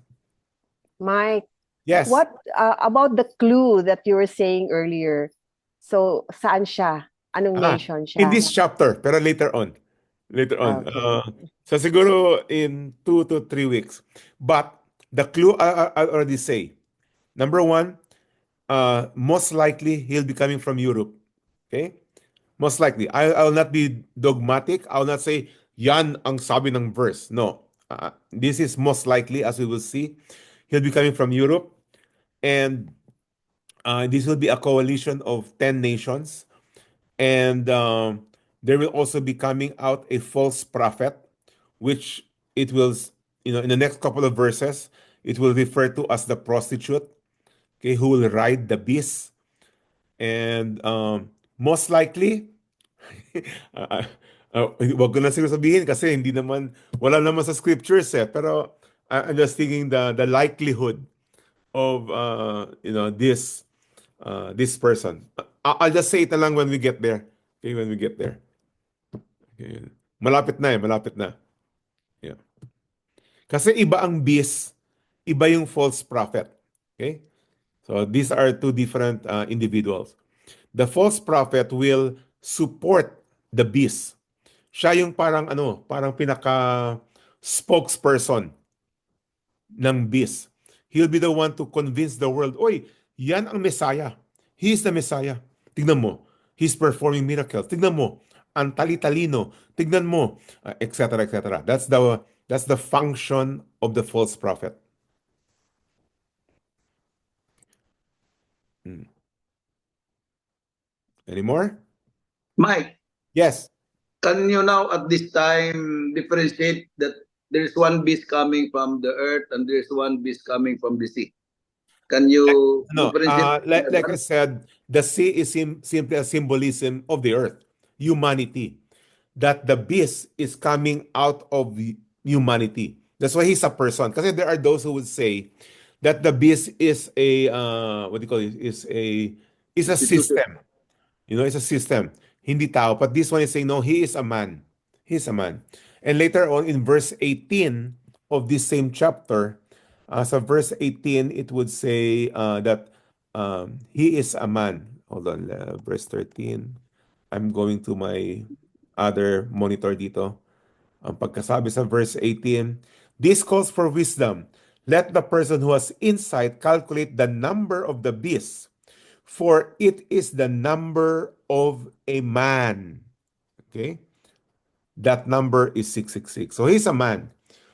Mike, Yes. what about the clue that you were saying earlier? So, saan siya? Anong nation siya? In this chapter, pero later on. Later on. Okay. So siguro in 2 to 3 weeks. But the clue I'll already say. Number 1, most likely he'll be coming from Europe. Okay? Most likely. I'll not be dogmatic. I'll not say, yan ang sabi ng verse. No. This is most likely, as we will see. He'll be coming from Europe. And this will be a coalition of 10 nations. And there will also be coming out a false prophet, which it will, in the next couple of verses, it will refer to as the prostitute, okay, who will ride the beast. And most likely, wag ko na siguro sabihin kasi wala naman sa scriptures eh. Pero I'm just thinking the likelihood of, this person. I'll just say it na lang when we get there. Okay, when we get there. Okay. Malapit na. Yeah. Kasi iba ang beast, iba yung false prophet. Okay? So these are two different individuals. The false prophet will support the beast. Siya yung parang pinaka spokesperson ng beast. He'll be the one to convince the world, oy, yan ang Messiah. He's the Messiah. Tignan mo, he's performing miracles. Tignan mo, ang tali-talino. Tignan mo, etc., etc. That's the function of the false prophet. Any more? Mike, Yes. can you now at this time differentiate that there is one beast coming from the earth and there is one beast coming from the sea? Can you No, differentiate? like I said, the sea is simply a symbolism of the earth, humanity. That the beast is coming out of humanity. That's why he's a person. Because there are those who would say that the beast is a what do you call it? Is a system. It's a system. Hindi tao. But this one is saying, no, he is a man. He's a man. And later on in verse 18 of this same chapter, so verse 18, it would say that he is a man. Hold on, verse 13. I'm going to my other monitor dito. Ang pagkasabi sa verse 18, this calls for wisdom. Let the person who has insight calculate the number of the beast, for it is the number of a man. Okay? That number is 666. So he's a man.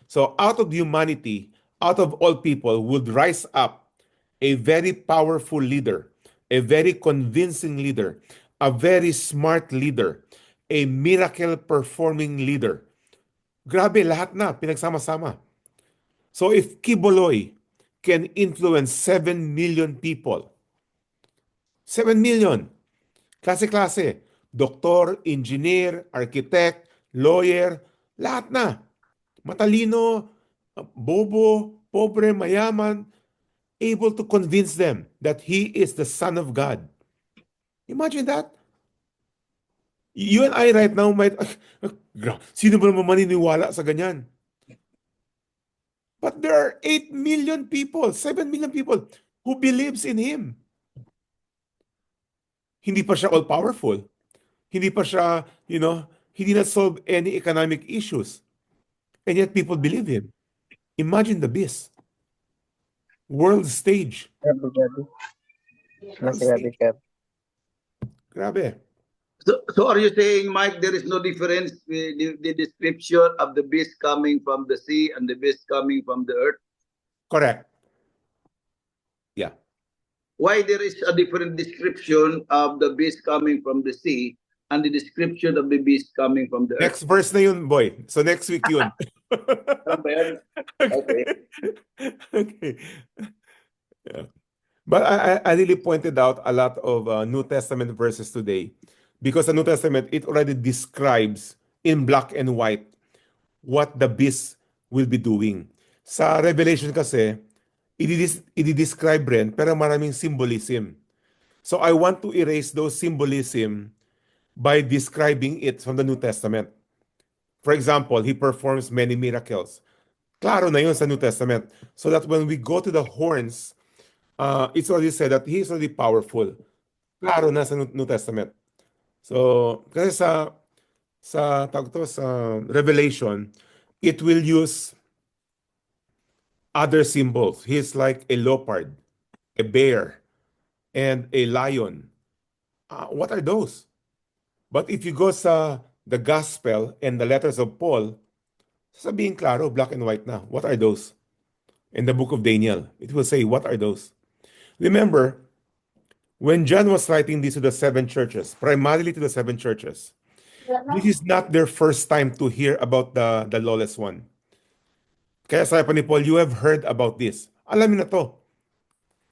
So out of humanity, out of all people, would rise up a very powerful leader, a very convincing leader, a very smart leader, a miracle-performing leader. Grabe, lahat na, pinagsama-sama. So if Kiboloy can influence 7 million people, 7 million, klase-klase, doktor, engineer, architect, lawyer, lahat na. Matalino, bobo, pobre, mayaman, able to convince them that he is the Son of God. Imagine that. You and I right now might, sino ba naman maniniwala sa ganyan? But there are 8 million people, 7 million people who believes in him. Hindi pa siya all-powerful. Hindi pa siya, he did not solve any economic issues. And yet people believe him. Imagine the beast. World stage. Grabe, grabe. World Mas grabe, stage. grabe. Grabe. So are you saying, Mike, there is no difference with the description of the beast coming from the sea and the beast coming from the earth? Correct. Yeah. Why there is a different description of the beast coming from the sea and the description of the beast coming from the earth? Next verse na yun, boy. So next week yun. Ano ba yan? Okay. Okay. Yeah. But I really pointed out a lot of New Testament verses today because the New Testament, it already describes in black and white what the beast will be doing. Sa Revelation kasi, i-describe rin, pero maraming symbolism. So I want to erase those symbolism by describing it from the New Testament. For example, he performs many miracles. Klaro na yun sa New Testament. So that when we go to the horns, it's already said that he is already powerful. Klaro na sa New Testament. So, kasi sa Revelation, it will use other symbols. He's like a leopard, a bear, and a lion. What are those? But if you go sa the gospel and the letters of Paul, sasabihin klaro, black and white na. What are those? In the book of Daniel, it will say, what are those? Remember, when John was writing this to the 7 churches, primarily to the 7 churches, this is not their first time to hear about the lawless one. Kaya sabi pa ni Paul, you have heard about this. Alam niyo na to.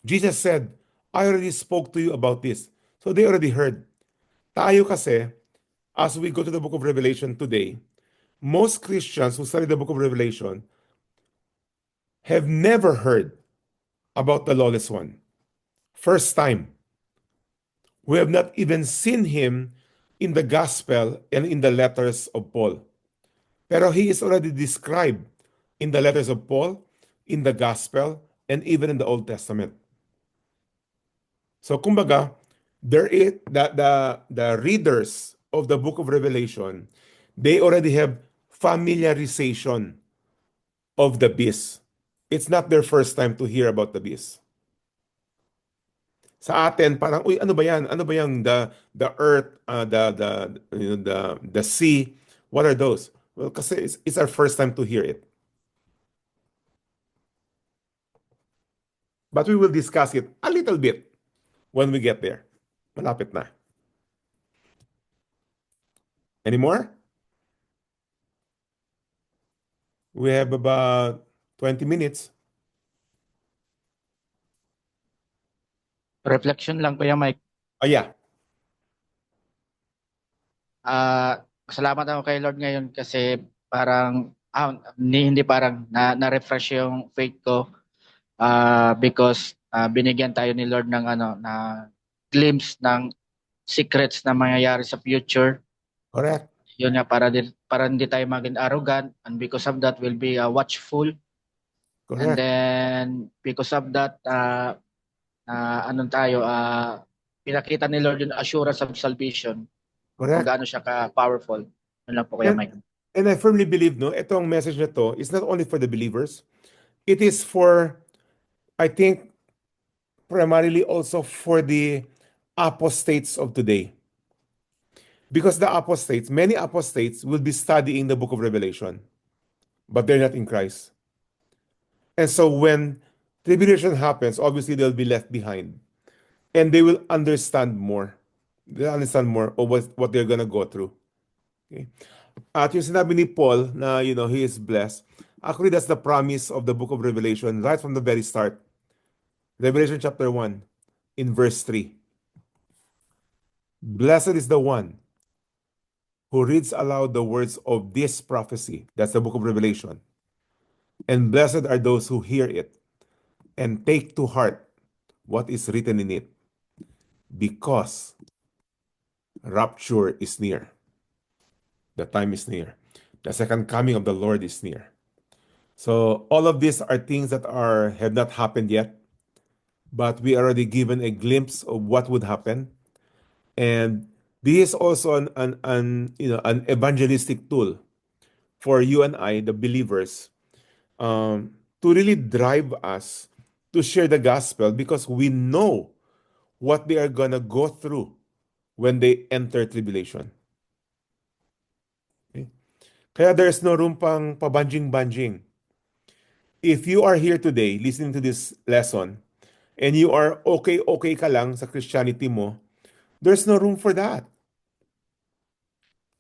Jesus said, I already spoke to you about this. So they already heard. Tayo kasi, as we go to the book of Revelation today, most Christians who study the book of Revelation have never heard about the lawless one. First time. We have not even seen him in the gospel and in the letters of Paul. Pero he is already described in the letters of Paul, in the gospel, and even in the Old Testament. So kumbaga, the readers of the book of Revelation, they already have familiarization of the beast. It's not their first time to hear about the beast. Sa atin, parang, uy, ano ba yan? Ano ba yung the earth, the sea? What are those? Well, kasi it's our first time to hear it. But we will discuss it a little bit when we get there. Malapit na. Any more? We have about 20 minutes. Reflection lang, Kuya Mike. Oh, yeah. Salamat ako kay Lord ngayon kasi parang hindi parang na-refresh yung faith ko because binigyan tayo ni Lord ng na glimpse ng secrets na mangyayari sa future. Correct. Yun nga para hindi tayo maging arrogant, and because of that we'll be watchful. Correct. And then because of that pinakita ni Lord yung assurance of salvation. Kung Correct. gaano siya ka-powerful. Yun lang po, Kuya Mike. And I firmly believe, no, itong message na to is not only for the believers, it is for, I think, primarily also for the apostates of today. Because the apostates, many apostates will be studying the book of Revelation, but they're not in Christ. And so when tribulation happens, obviously they'll be left behind. And they will understand more. They'll understand more of what they're gonna go through. Okay? At yung sinabi ni Paul na, he is blessed. Actually, that's the promise of the book of Revelation right from the very start. Revelation chapter 1, in verse 3. Blessed is the one who reads aloud the words of this prophecy. That's the book of Revelation. And blessed are those who hear it and take to heart what is written in it, because rapture is near. The time is near. The second coming of the Lord is near. So all of these are things that have not happened yet, but we already given a glimpse of what would happen. And this is also an evangelistic tool for you and I, the believers, to really drive us to share the gospel because we know what they are gonna go through when they enter tribulation. Okay? Kaya there's no room pang pabanjing-banjing. If you are here today listening to this lesson and you are okay ka lang sa Christianity mo, there's no room for that.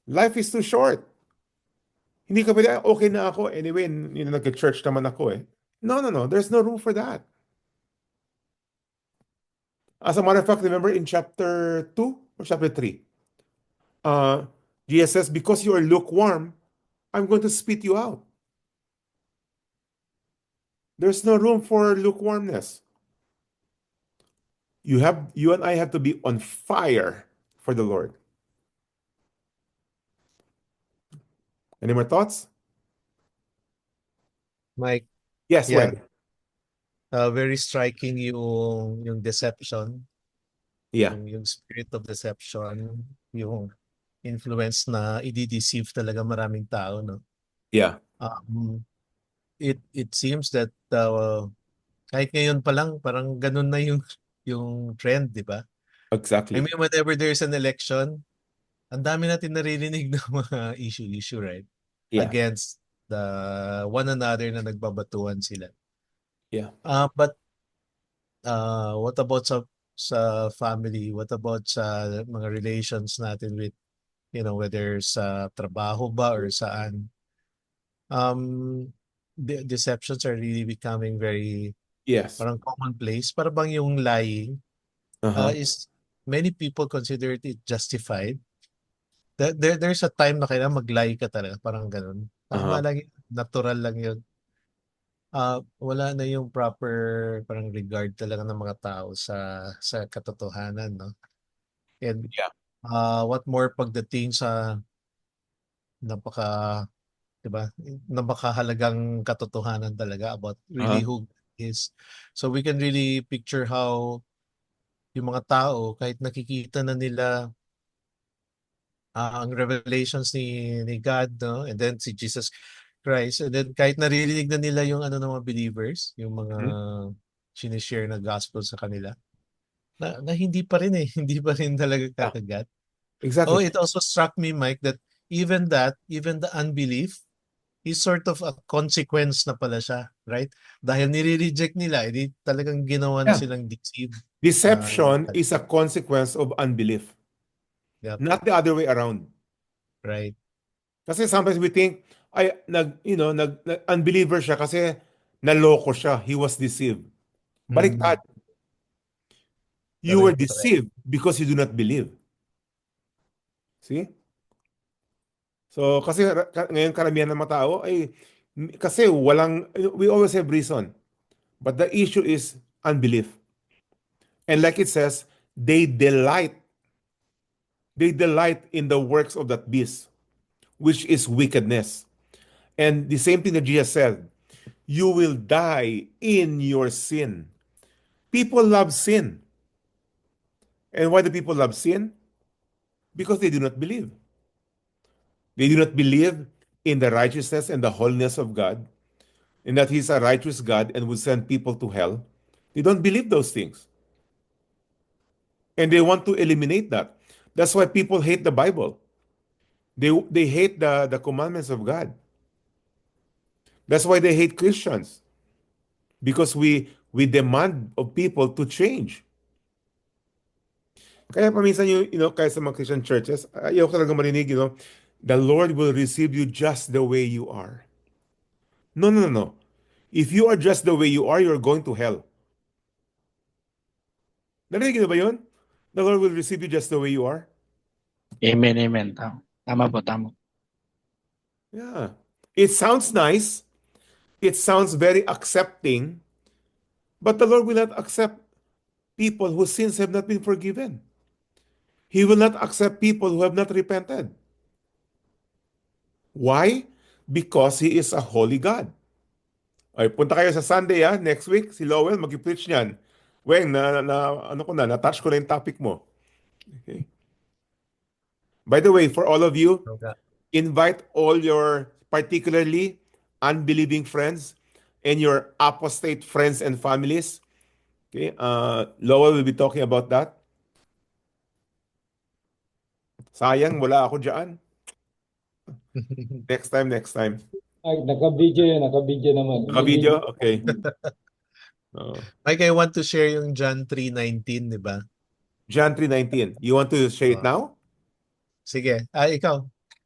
Life is too short. Hindi ka pwede, okay na ako. Anyway, nag-church naman ako eh. No, no, no. There's no room for that. As a matter of fact, remember in chapter 2 or chapter 3, Jesus says, because you are lukewarm, I'm going to spit you out. There's no room for lukewarmness. You and I have to be on fire for the Lord. Any more thoughts? Mike, Yes, Yeah. Weng. very striking yung deception, Yeah, yung spirit of deception, yung influence na i-deceive talaga maraming tao, no? yeah, Um, it seems that kahit ngayon pa lang parang ganun na yung trend, di ba? I exactly. mean, whenever there's an election, ang dami natin naririnig ng mga issue, right? Yeah, Against the one another na nagbabatuan sila. yeah. But what about sa family? What about sa mga relations natin with, whether sa trabaho ba or saan? Deceptions are really becoming very Yes. parang commonplace. Para bang yung lying Uh-huh. is many people consider it justified. There's a time na kailangan mag-lie ka talaga, parang ganun. Tama Uh-huh. lang yun, natural lang yun. Wala na yung proper parang regard talaga ng mga tao sa katotohanan, no? And Yeah. what more pagdating sa napaka, 'di ba? Napakahalagang katotohanan talaga about really Uh-huh. who God is. So we can really picture how yung mga tao kahit nakikita na nila ang revelations ni God, no? And then si Jesus Christ, and then kahit naririnig na nila yung ng mga believers, yung mga Mhm. sinishare na gospel sa kanila, na hindi pa rin hindi pa rin talaga Yeah. kakagat. Exactly. It also struck me, Mike, that even the unbelief is sort of a consequence na pala siya, right? Dahil nire-reject nila, edi talagang ginawa na Yeah. silang deceive. Deception is a consequence of unbelief, Yep, not the other way around. right. Kasi sometimes we think, ay, unbeliever siya kasi naloko siya. He was deceived. Baliktad. You were Correct, correct. deceived because you do not believe. See? So, kasi ngayon karamihan ng mga tao ay kasi we always have reason. But the issue is unbelief. And like it says, they delight in the works of that beast, which is wickedness. And the same thing that Jesus said, you will die in your sin. People love sin. And why do people love sin? Because they do not believe. They do not believe in the righteousness and the holiness of God, and that He's a righteous God and will send people to hell. They don't believe those things. And they want to eliminate that. That's why people hate the Bible. They hate the commandments of God. That's why they hate Christians. Because we demand of people to change. Kaya paminsan kaya sa mga Christian churches, ayaw ko talaga marinig, the Lord will receive you just the way you are. No, no, no, no. If you are just the way you are, you're going to hell. Narinig niyo ba yun? The Lord will receive you just the way you are. Amen, amen. Tama po, tama. Yeah. It sounds nice. It sounds very accepting. But the Lord will not accept people whose sins have not been forgiven. He will not accept people who have not repented. Why? Because He is a holy God. Ay, punta kayo sa Sunday next week. Si Lowell mag-preach niyan. Weng, ano ko na-touch ko na yung topic mo. Okay. By the way, for all of you, Okay. invite all your particularly unbelieving friends and your apostate friends and families. Okay, Lowell will be talking about that. Sayang, wala ako dyan. Next time, next time. Ay, naka-video yun, naka-video naman. May Naka-video? video. Okay. Oh. Mike, I want to share yung John 3:19, di ba? John 3:19. You want to share it now? Sige. Ikaw.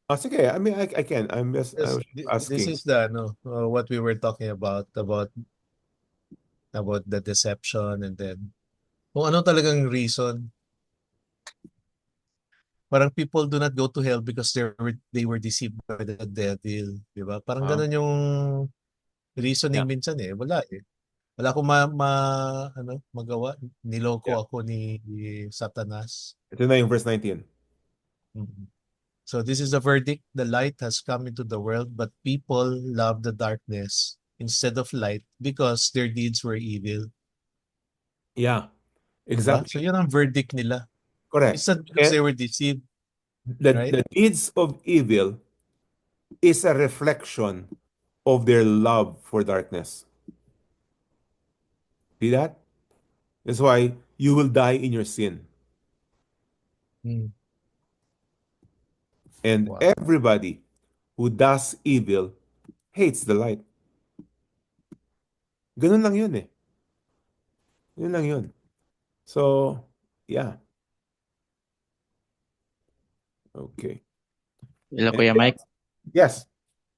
Oh, sige. I mean, I can. I was This asking. is the what we were talking about the deception, and then kung ano talagang reason. Parang people do not go to hell because they were deceived by the devil, di ba? Parang ganun yung reasoning minsan Wala eh. Wala akong magawa. Niloko Yeah. ako ni Satanas. Ito na yung verse 19. Mhm. So this is the verdict. The light has come into the world, but people love the darkness instead of light because their deeds were evil. Yeah, Diba? exactly. So yun ang verdict nila. Correct. It's not because And they were deceived, the right? deeds of evil is a reflection of their love for darkness. See that? That's why you will die in your sin. Hmm. And Wow. everybody who does evil hates the light. Ganun lang yun eh. Yun lang yun. So, yeah. Okay. Hello, Kuya Mike. Yes.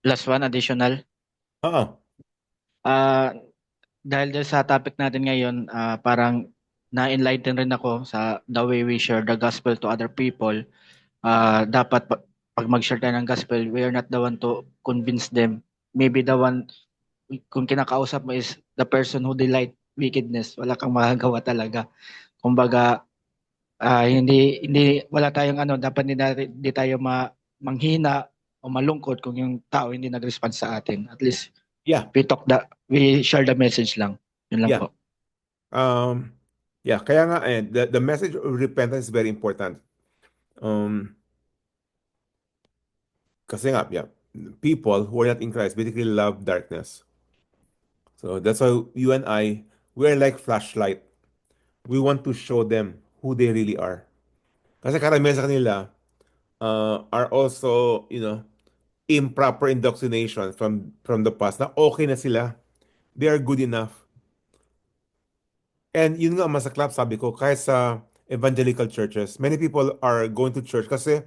Last one, additional. Uh-uh. Dahil dyan sa topic natin ngayon, parang na-enlighten rin ako sa the way we share the gospel to other people. Dapat pag mag-share tayo ng gospel, we are not the one to convince them. Maybe the one, kung kinakausap mo is the person who delight wickedness, wala kang magagawa talaga. Kumbaga, wala tayong dapat hindi tayo manghina o malungkot kung yung tao hindi nag-respond sa atin. At least, Yeah. we share the message lang. Yun lang Yeah. po. Yeah, kaya nga the message of repentance is very important. Kasi nga, yeah, people who are not in Christ basically love darkness. So that's why you and I, we're like flashlight. We want to show them who they really are. Kasi karamihan sa kanila are also, improper indoctrination from the past na okay na sila. They are good enough. And yun nga masaklap, sabi ko, kahit sa evangelical churches, many people are going to church kasi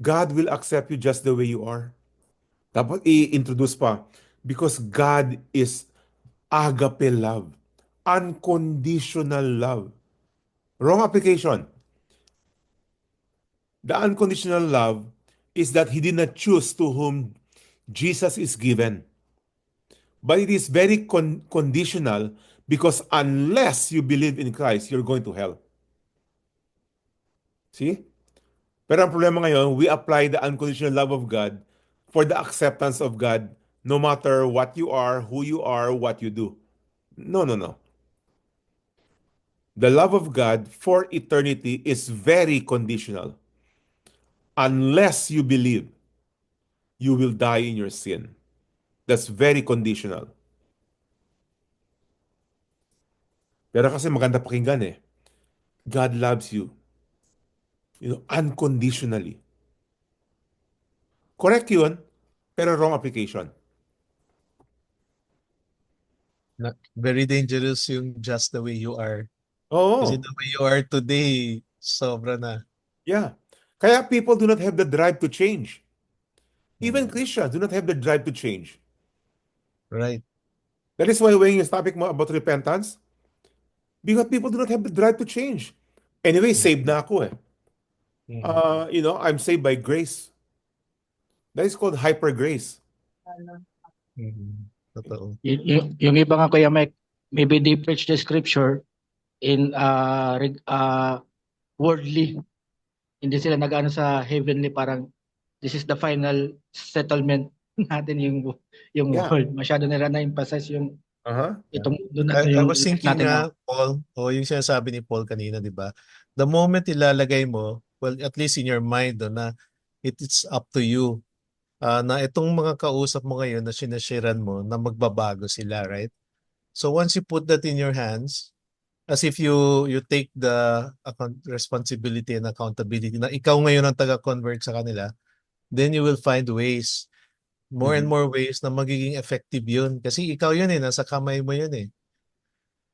God will accept you just the way you are. Dapat i-introduce pa. Because God is agape love. Unconditional love. Wrong application. The unconditional love is that He did not choose to whom Jesus is given. But it is very conditional because unless you believe in Christ, you're going to hell. See? Pero ang problema ngayon, we apply the unconditional love of God for the acceptance of God no matter what you are, who you are, what you do. No, no, no. The love of God for eternity is very conditional. Unless you believe, you will die in your sin. That's very conditional. Pero kasi maganda pakinggan eh. God loves you. Unconditionally. Correct yun, pero wrong application. Very dangerous yung just the way you are. Oo. Kasi the way you are today, sobra na. Yeah. Kaya people do not have the drive to change. Even Christians do not have the drive to change. Right. That is why when you topic mo about repentance, because people do not have the drive to change. Anyway, saved na ako eh. I'm saved by grace. That is called hyper grace. Totoo. Yung iba nga, Kuya Mike, maybe they preach the scripture in worldly. Hindi sila nag-ano sa heavenly, parang this is the final settlement natin yung Yeah. world. Masyado nila na-emphasize yung Uh-huh. itong mundo na to, I yung was life thinking natin na. Paul, o yung sinasabi ni Paul kanina, di ba? The moment ilalagay mo, well, at least in your mind, na it's up to you. Na itong mga kausap mo ngayon na sinasharean mo, na magbabago sila, right? So once you put that in your hands, as if you take the responsibility and accountability na ikaw ngayon ang taga-convert sa kanila, then you will find ways, more and Mhm. more ways na magiging effective yun. Kasi ikaw yun nasa kamay mo yun eh.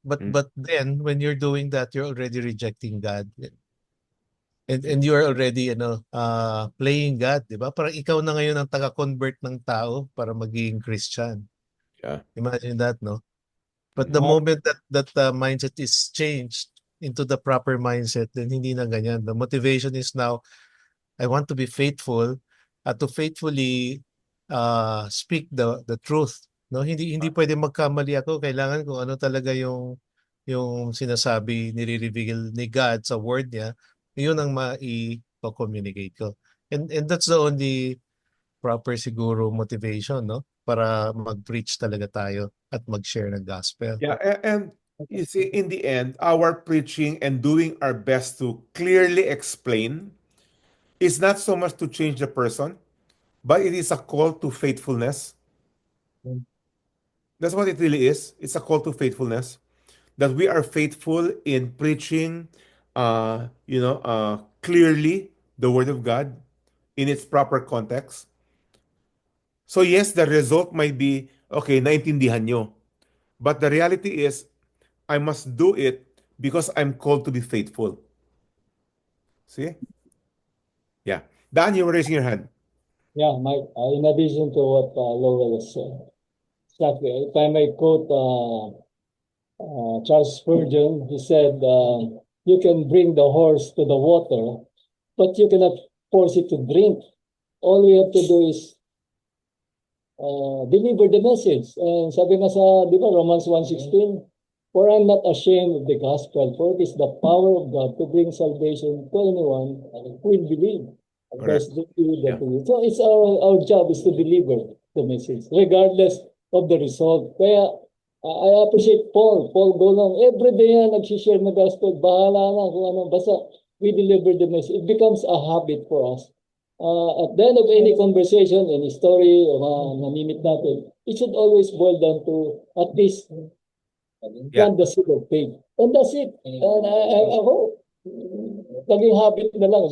Mm. But then when you're doing that, you're already rejecting God. And you are already playing God, 'di ba? Parang ikaw na ngayon ang taga-convert ng tao para maging Christian. Yeah. Imagine that, no? But the Ah, moment that mindset is changed into the proper mindset, then hindi na ganyan. The motivation is now, I want to be faithful at to faithfully speak the truth. No, hindi pwede magkamali ako. Kailangan ko ano talaga yung sinasabi, nire-reveal ni God sa word niya, yun ang mai-communicate ko. And that's the only proper siguro motivation, no? Para mag-preach talaga tayo at mag-share ng gospel. Yeah, and you see, in the end, our preaching and doing our best to clearly explain is not so much to change the person, but it is a call to faithfulness. That's what it really is. It's a call to faithfulness. That we are faithful in preaching, clearly the Word of God in its proper context. So yes, the result might be, okay, naintindihan nyo. But the reality is, I must do it because I'm called to be faithful. See? Yeah. Dan, you were raising your hand. yeah, Mike, in addition to what Lowell was saying, exactly, if I may quote Charles Spurgeon, he said, you can bring the horse to the water, but you cannot force it to drink. All we have to do is deliver the message. And sabi nga sa, di ba, Romans 1:16, for I'm not ashamed of the gospel, for it is the power of God to bring salvation to anyone who will believe. Correct. Yeah. So it's our job is to deliver the message, regardless of the result. Kaya I appreciate Paul. Paul Golong, every day yan nagsishare ng gospel, bahala na kung ano, basta we deliver the message. It becomes a habit for us. At the end of any conversation, any story, o namimit natin, it should always boil down to at least Yeah. plant the seed of faith. And that's it. And I hope, naging habit na lang.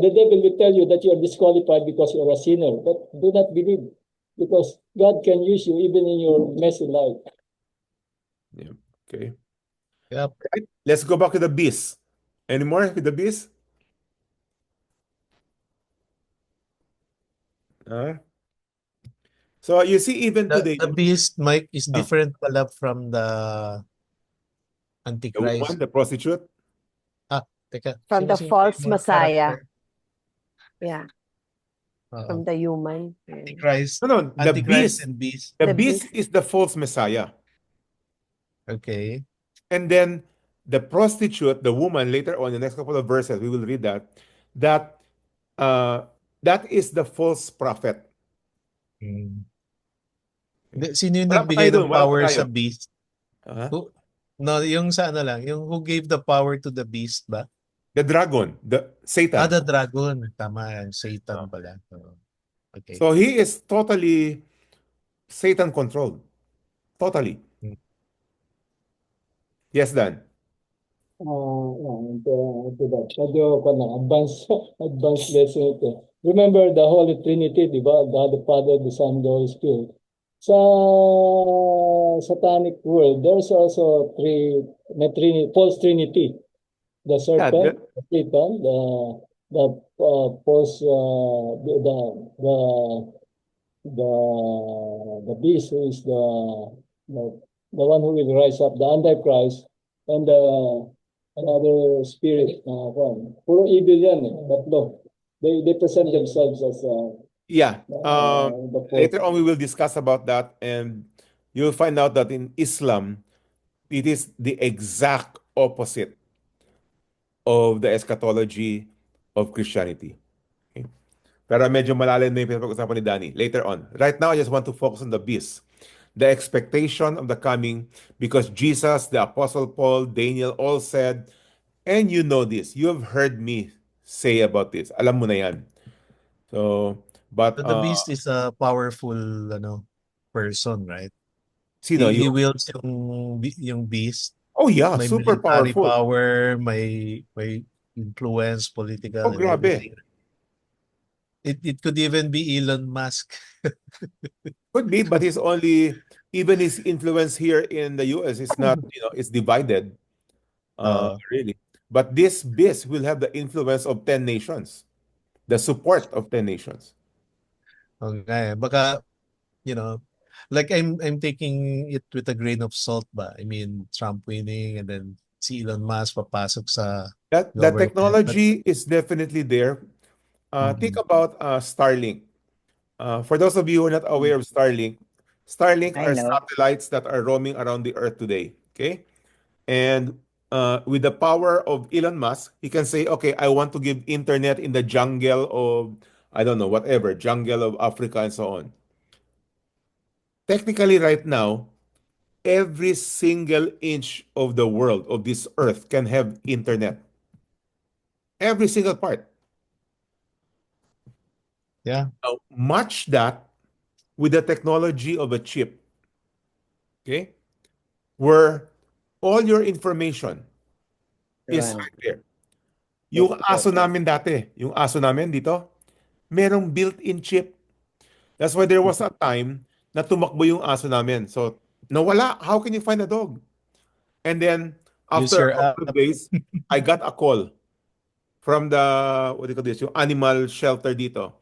The devil will tell you that you are disqualified because you are a sinner. But do not believe, because God can use you even in your messy life. Yeah. Okay. Yep. Right. Let's go back to the beast. Any more with the beast? So you see, even today, The beast, Mike, is Ah. different pala from the the Antichrist. woman, the prostitute, Teka, From the sino-sino false yung mga Messiah. character? Yeah, Oo. from the human. Antichrist, no, the Antichrist beast, and beast. the The beast beast. is the false Messiah. Okay. And then the prostitute, the woman, later on, the next couple of verses, we will read that that is the false prophet. Sino yung Wala pa nagbigay tayo ng dun, wala pa power tayo. sa beast? Ah, No, yung sa ano lang, yung who gave the power to the beast ba? the dragon, the Satan. The dragon. Tama, Satan pala. Oo. Okay. So he is totally Satan controlled. Totally. Yes, Dan. Ito ba? Medyo advanced lesson ito. Remember the Holy Trinity, di ba? God the Father, the Son, the Holy Spirit. Sa satanic world, there's also false trinity. The serpent, the Satan, the false, the beast who is the one who will rise up, the Antichrist, and another spirit. Puro evil yan eh. Tatlo. They present themselves as Yeah. the false. Later on, we will discuss about that, and you'll find out that in Islam, it is the exact opposite of the eschatology of Christianity. Okay. Pero medyo malalim na yung pinapag-usapan ni Danny. Later on. Right now, I just want to focus on the beast. The expectation of the coming, because Jesus, the Apostle Paul, Daniel all said, and you know this, you have heard me say about this. Alam mo na yan. So, but, So the beast is a powerful person, right? sino? He Yung, wields yung beast. oh yeah, May super military powerful. power, may influence, political, Oh, and grabe. everything. It could even be Elon Musk. Could be, but even his influence here in the US is not, it's divided, really. But this beast will have the influence of 10 nations, the support of 10 nations. Okay, baka, like I'm taking it with a grain of salt ba? I mean, Trump winning and then si Elon Musk papasok sa That government. technology is definitely there. Think about Starlink. For those of you who are not aware of Starlink I are know. satellites that are roaming around the Earth today. Okay, and with the power of Elon Musk, he can say, "Okay, I want to give internet in the jungle of I don't know whatever jungle of Africa and so on." Technically, right now, every single inch of the world of this Earth can have internet. Every single part. Yeah. Now, match that with the technology of a chip, okay? Where all your information is Right. right there. Yung Yes, aso yes. namin dati, yung aso namin dito, merong built-in chip. That's why there was a time na tumakbo yung aso namin. So, nawala. How can you find a dog? And then, Use after your a couple of app. days, I got a call from the, what do you call this, yung animal shelter dito.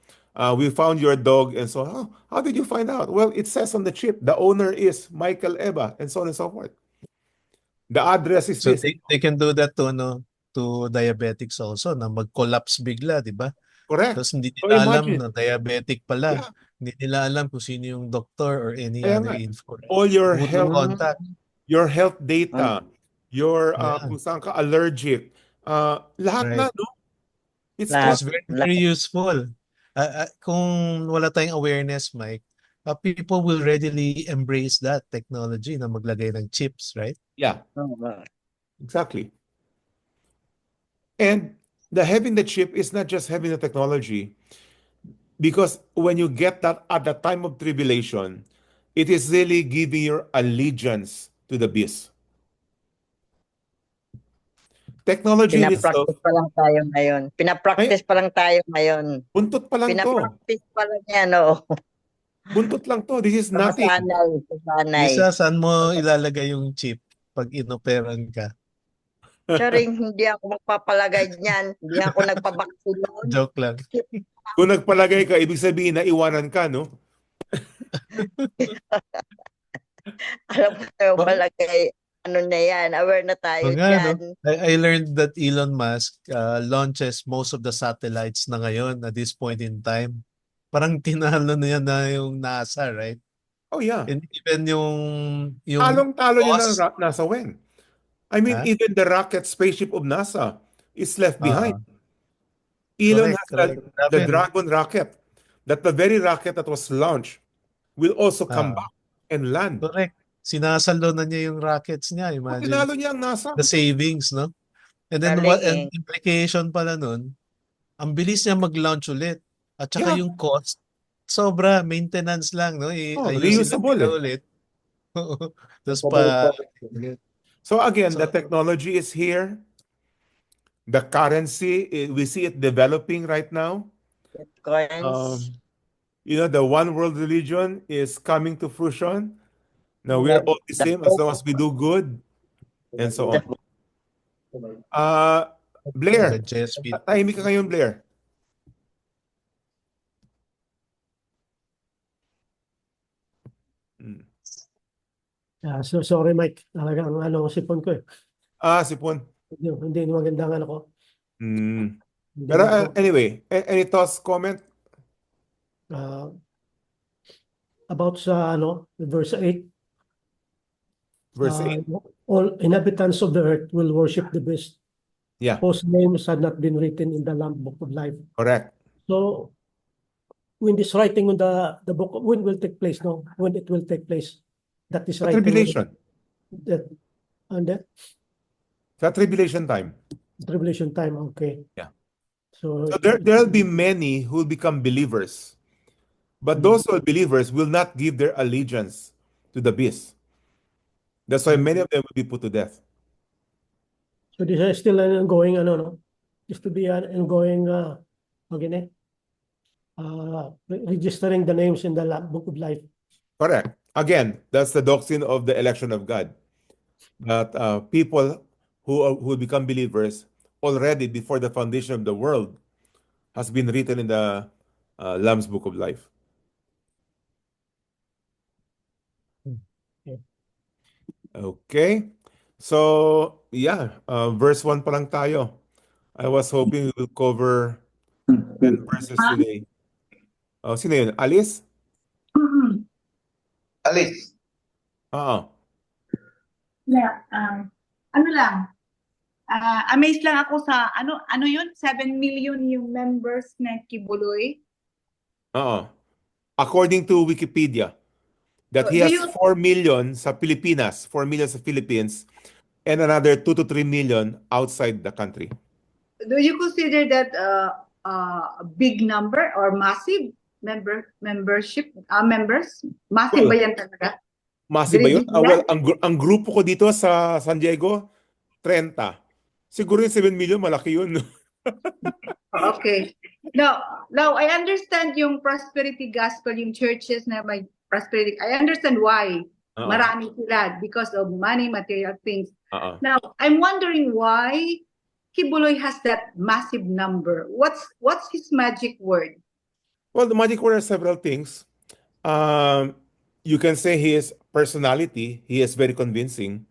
We found your dog, and so, how did you find out? Well, it says on the chip, the owner is Michael Eba, and so on and so forth. The address is So this. they can do that to diabetics also na mag-collapse bigla, di ba? Correct. Tapos hindi So nila alam imagine, na diabetic pala. yeah, Hindi nila alam kung sino yung doctor or any kaya other nga, info. all your Who to health, contact. your health data, your Yeah. kung saan ka allergic, lahat na, Right. no? It's Lahat. It's totally, very useful. Kung wala tayong awareness, Mike, people will readily embrace that technology na maglagay ng chips, right? yeah, Oh, wow. exactly. And the having the chip is not just having the technology, because when you get that at the time of tribulation, it is really giving your allegiance to the beast. Technology in itself, Pinapractice pa lang tayo ngayon. Pinapractice pa lang tayo ngayon. buntot pa lang to. Pinapractice pa lang yan, oo. Buntot lang to. This is nothing. Sanay. Lisa, saan mo ilalagay yung chip pag inoperan ka? Charing, hindi ako magpapalagay niyan. Hindi ako nagpabaksin noon. Joke lang. Kung nagpalagay ka, ibig sabihin na iwanan ka, no? Alam ko tayo palagay. Ano na yan? Aware na tayo Oo nga, no? dyan. I learned that Elon Musk launches most of the satellites na ngayon at this point in time. Parang tinalo na yan na yung NASA, right? Oh, yeah. And even yung Talong-talo niya cost, ng NASA when? I mean, Ha? even the rocket spaceship of NASA is left behind. correct, Elon has correct. the Grabe, no? Dragon rocket. That the very rocket that was launched will also come Ah. back and land. Correct. Sinasalo na niya yung rockets niya. Oh, Imagine tinalo niya ang NASA. the savings, no? And then Galing, and implication pala nun, ang bilis niya mag-launch ulit. At saka Yeah. yung cost, sobra, maintenance lang, no? Ayusin lang Reusable nila eh. ulit. Tapos pa, So again, So- the technology is here. The currency, we see it developing right now. coins. The one world religion is coming to fruition. Now we're all the same as long as we do good, and so on. Blair, JSP. tahimik ka ngayon, Blair. So sorry Mike, talagang sipon ko eh. Sipon. Hindi magandang ko. Hmm. Hindi Pero ako, anyway, any thoughts, comment? about sa verse 8. Verse 8. All inhabitants of the earth will worship the beast, Yeah, whose names had not been written in the Lamb Book of Life. correct. So when this writing on the book, when will take place, no? When it will take place. That is Sa writing on tribulation. that, on the Sa tribulation time. tribulation time, okay. Yeah. So, So there will be many who will become believers. But those who are believers will not give their allegiance to the beast. That's why many of them will be put to death. so this is still an ongoing, ano, no? Just to be an ongoing, again, registering the names in the book of life. Correct. Again, that's the doctrine of the election of God. That people who become believers already before the foundation of the world has been written in the Lamb's Book of Life. Okay. So, yeah, verse 1 pa lang tayo. I was hoping we will cover 10 verses today. Oh, sino yun? Alice? Alice. Oo. Yeah, ano lang, amazed lang ako sa, ano yun, 7 million yung members na Kibuloy. Oo. According to Wikipedia, that he Do has you- 4 million sa Pilipinas, 4 million sa Philippines, and another 2 to 3 million outside the country. Do you consider that a big number or massive membership members? Massive Well, ba yan talaga? Massive ba yun? Grade Well, ang grupo ko dito sa San Diego, 30. Siguro yung 7 million, malaki yun. Okay. Now I understand yung prosperity gospel, yung churches na may prosperity. I understand why. Oo. Marami sila because of money, material things. Oo. Now, I'm wondering why Kibuloy has that massive number. What's his magic word? Well, the magic word are several things. You can say his personality. He is very convincing.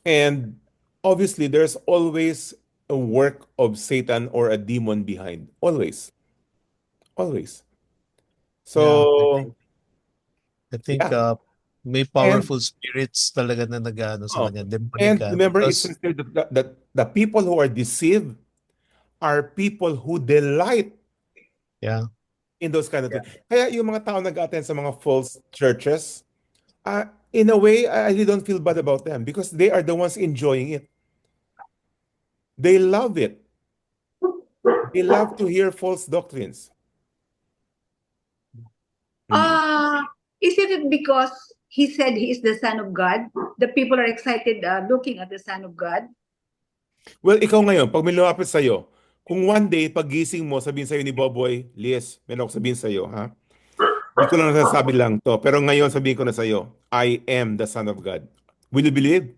And obviously, there's always a work of Satan or a demon behind. Always. Always. So, I think yeah. may powerful spirits talaga na nag-ano sa Oh, kanya, demonic. and remember, it's Because, said that the people who are deceived are people who delight yeah, in those kind of things. Kaya yung mga tao nag-attend sa mga false churches, in a way, I really don't feel bad about them because they are the ones enjoying it. They love it. They love to hear false doctrines. Isn't it because he said he is the Son of God? The people are excited looking at the Son of God. Well, ikaw ngayon, pag may lumapit sa'yo, kung one day, paggising mo, sabihin sa'yo ni Boboy, Lies, meron ako sabihin sa'yo, ha? Hindi ko lang nasasabi lang to. Pero ngayon, sabihin ko na sa'yo, I am the Son of God. Will you believe?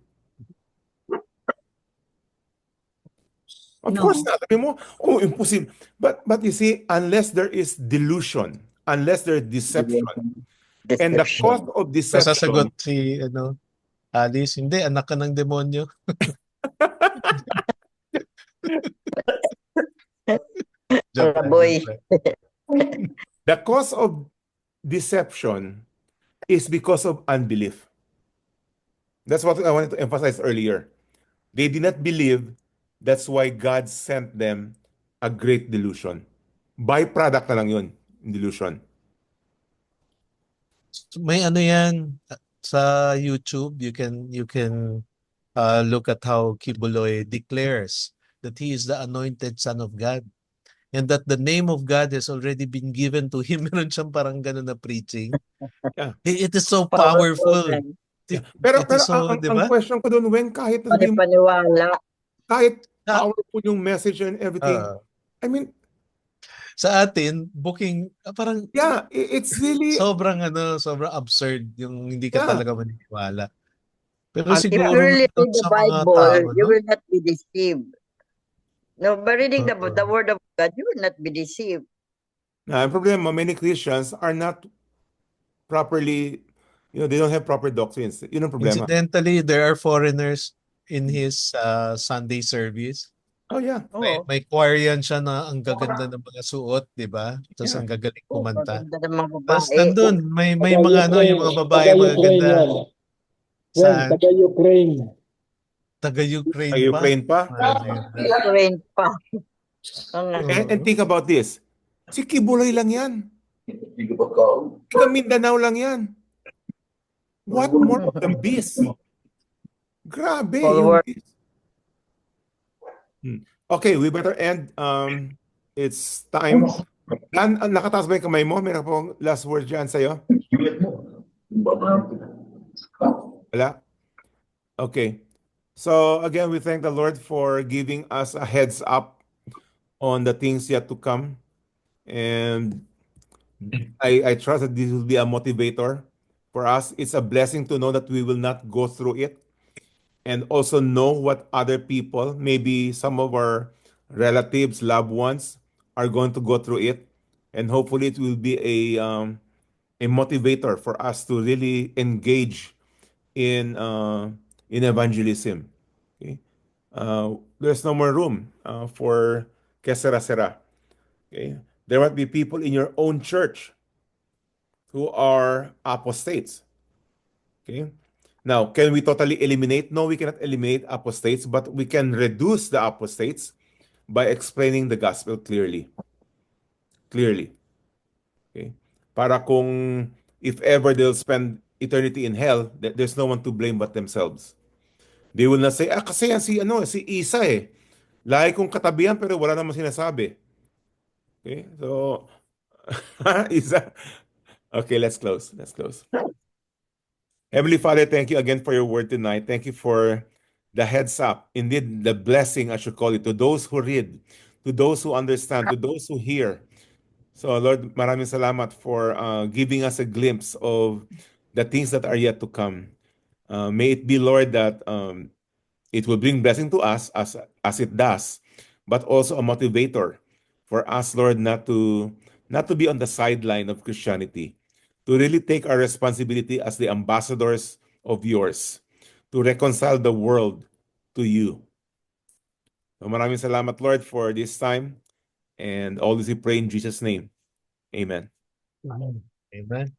Of No. course not. Sabi mo, oh, impossible. But you see, unless there is delusion, unless there is deception, and the cause of deception, sasagot si Alice, hindi, anak ka ng demonyo. Joke lang, Boy. joke lang. the cause of deception is because of unbelief. That's what I wanted to emphasize earlier. They did not believe. That's why God sent them a great delusion. Byproduct na lang yun, delusion. May ano yan sa YouTube, you can look at how Kibuloy declares that he is the anointed son of God and that the name of God has already been given to him. Meron siyang parang ganun na preaching. Yeah. It is so powerful. Yeah. Pero It is so, ang di ba? question ko doon, when kahit hindi mo, Paniwala. kahit powerful yung message and everything, I mean, sa atin, booking, parang yeah, it's really, sobrang absurd yung hindi ka Yeah. talaga maniniwala. Pero And If you siguro really doon read the sa mga Bible, tao, you no? will not be deceived. No, by reading the Oo. Word of God, you will not be deceived. ang problema, many Christians are not properly, they don't have proper doctrines. Yun ang problema. Incidentally, there are foreigners in his Sunday service. Oh, yeah. May choir yan siya na ang gaganda ng mga suot, di ba? Tapos Yeah. ang gagaling kumanta. Maganda ng mga Tapos babae. nandun, may mga yung mga babae Taga-Ukraine magaganda. yan. Well, Saan? taga-Ukraine. Taga-Ukraine Ukraine pa. Maganda. Ukraine pa. And think about this. Si Kibuloy lang yan. Taga Mindanao lang yan. What more of the beast? Grabe yung Forward. beast. Okay, we better end. It's time. Dan, nakataas ba yung kamay mo? Meron pong last word dyan sa'yo? Wala? Okay. So again, we thank the Lord for giving us a heads up on the things yet to come. And I trust that this will be a motivator for us. It's a blessing to know that we will not go through it, and also know what other people, maybe some of our relatives, loved ones, are going to go through it. And hopefully it will be a motivator for us to really engage in evangelism. Okay? There's no more room for kesera-sera. Okay? There might be people in your own church who are apostates. Okay? Now, can we totally eliminate? No, we cannot eliminate apostates, but we can reduce the apostates by explaining the gospel clearly. Clearly. Okay? Para kung if ever they'll spend eternity in hell, there's no one to blame but themselves. They will not say, kasi yan si Isa eh. Lagi kong katabihan pero wala namang sinasabi. Okay? So, Isa. Okay, let's close. Let's close. Heavenly Father, thank you again for your word tonight. Thank you for the heads up, indeed the blessing, I should call it, to those who read, to those who understand, to those who hear. So Lord, maraming salamat for giving us a glimpse of the things that are yet to come. May it be, Lord, that it will bring blessing to us as it does, but also a motivator for us, Lord, not to be on the sideline of Christianity, to really take our responsibility as the ambassadors of yours, to reconcile the world to you. So maraming salamat, Lord, for this time, and all this we pray in Jesus' name. Amen. Amen.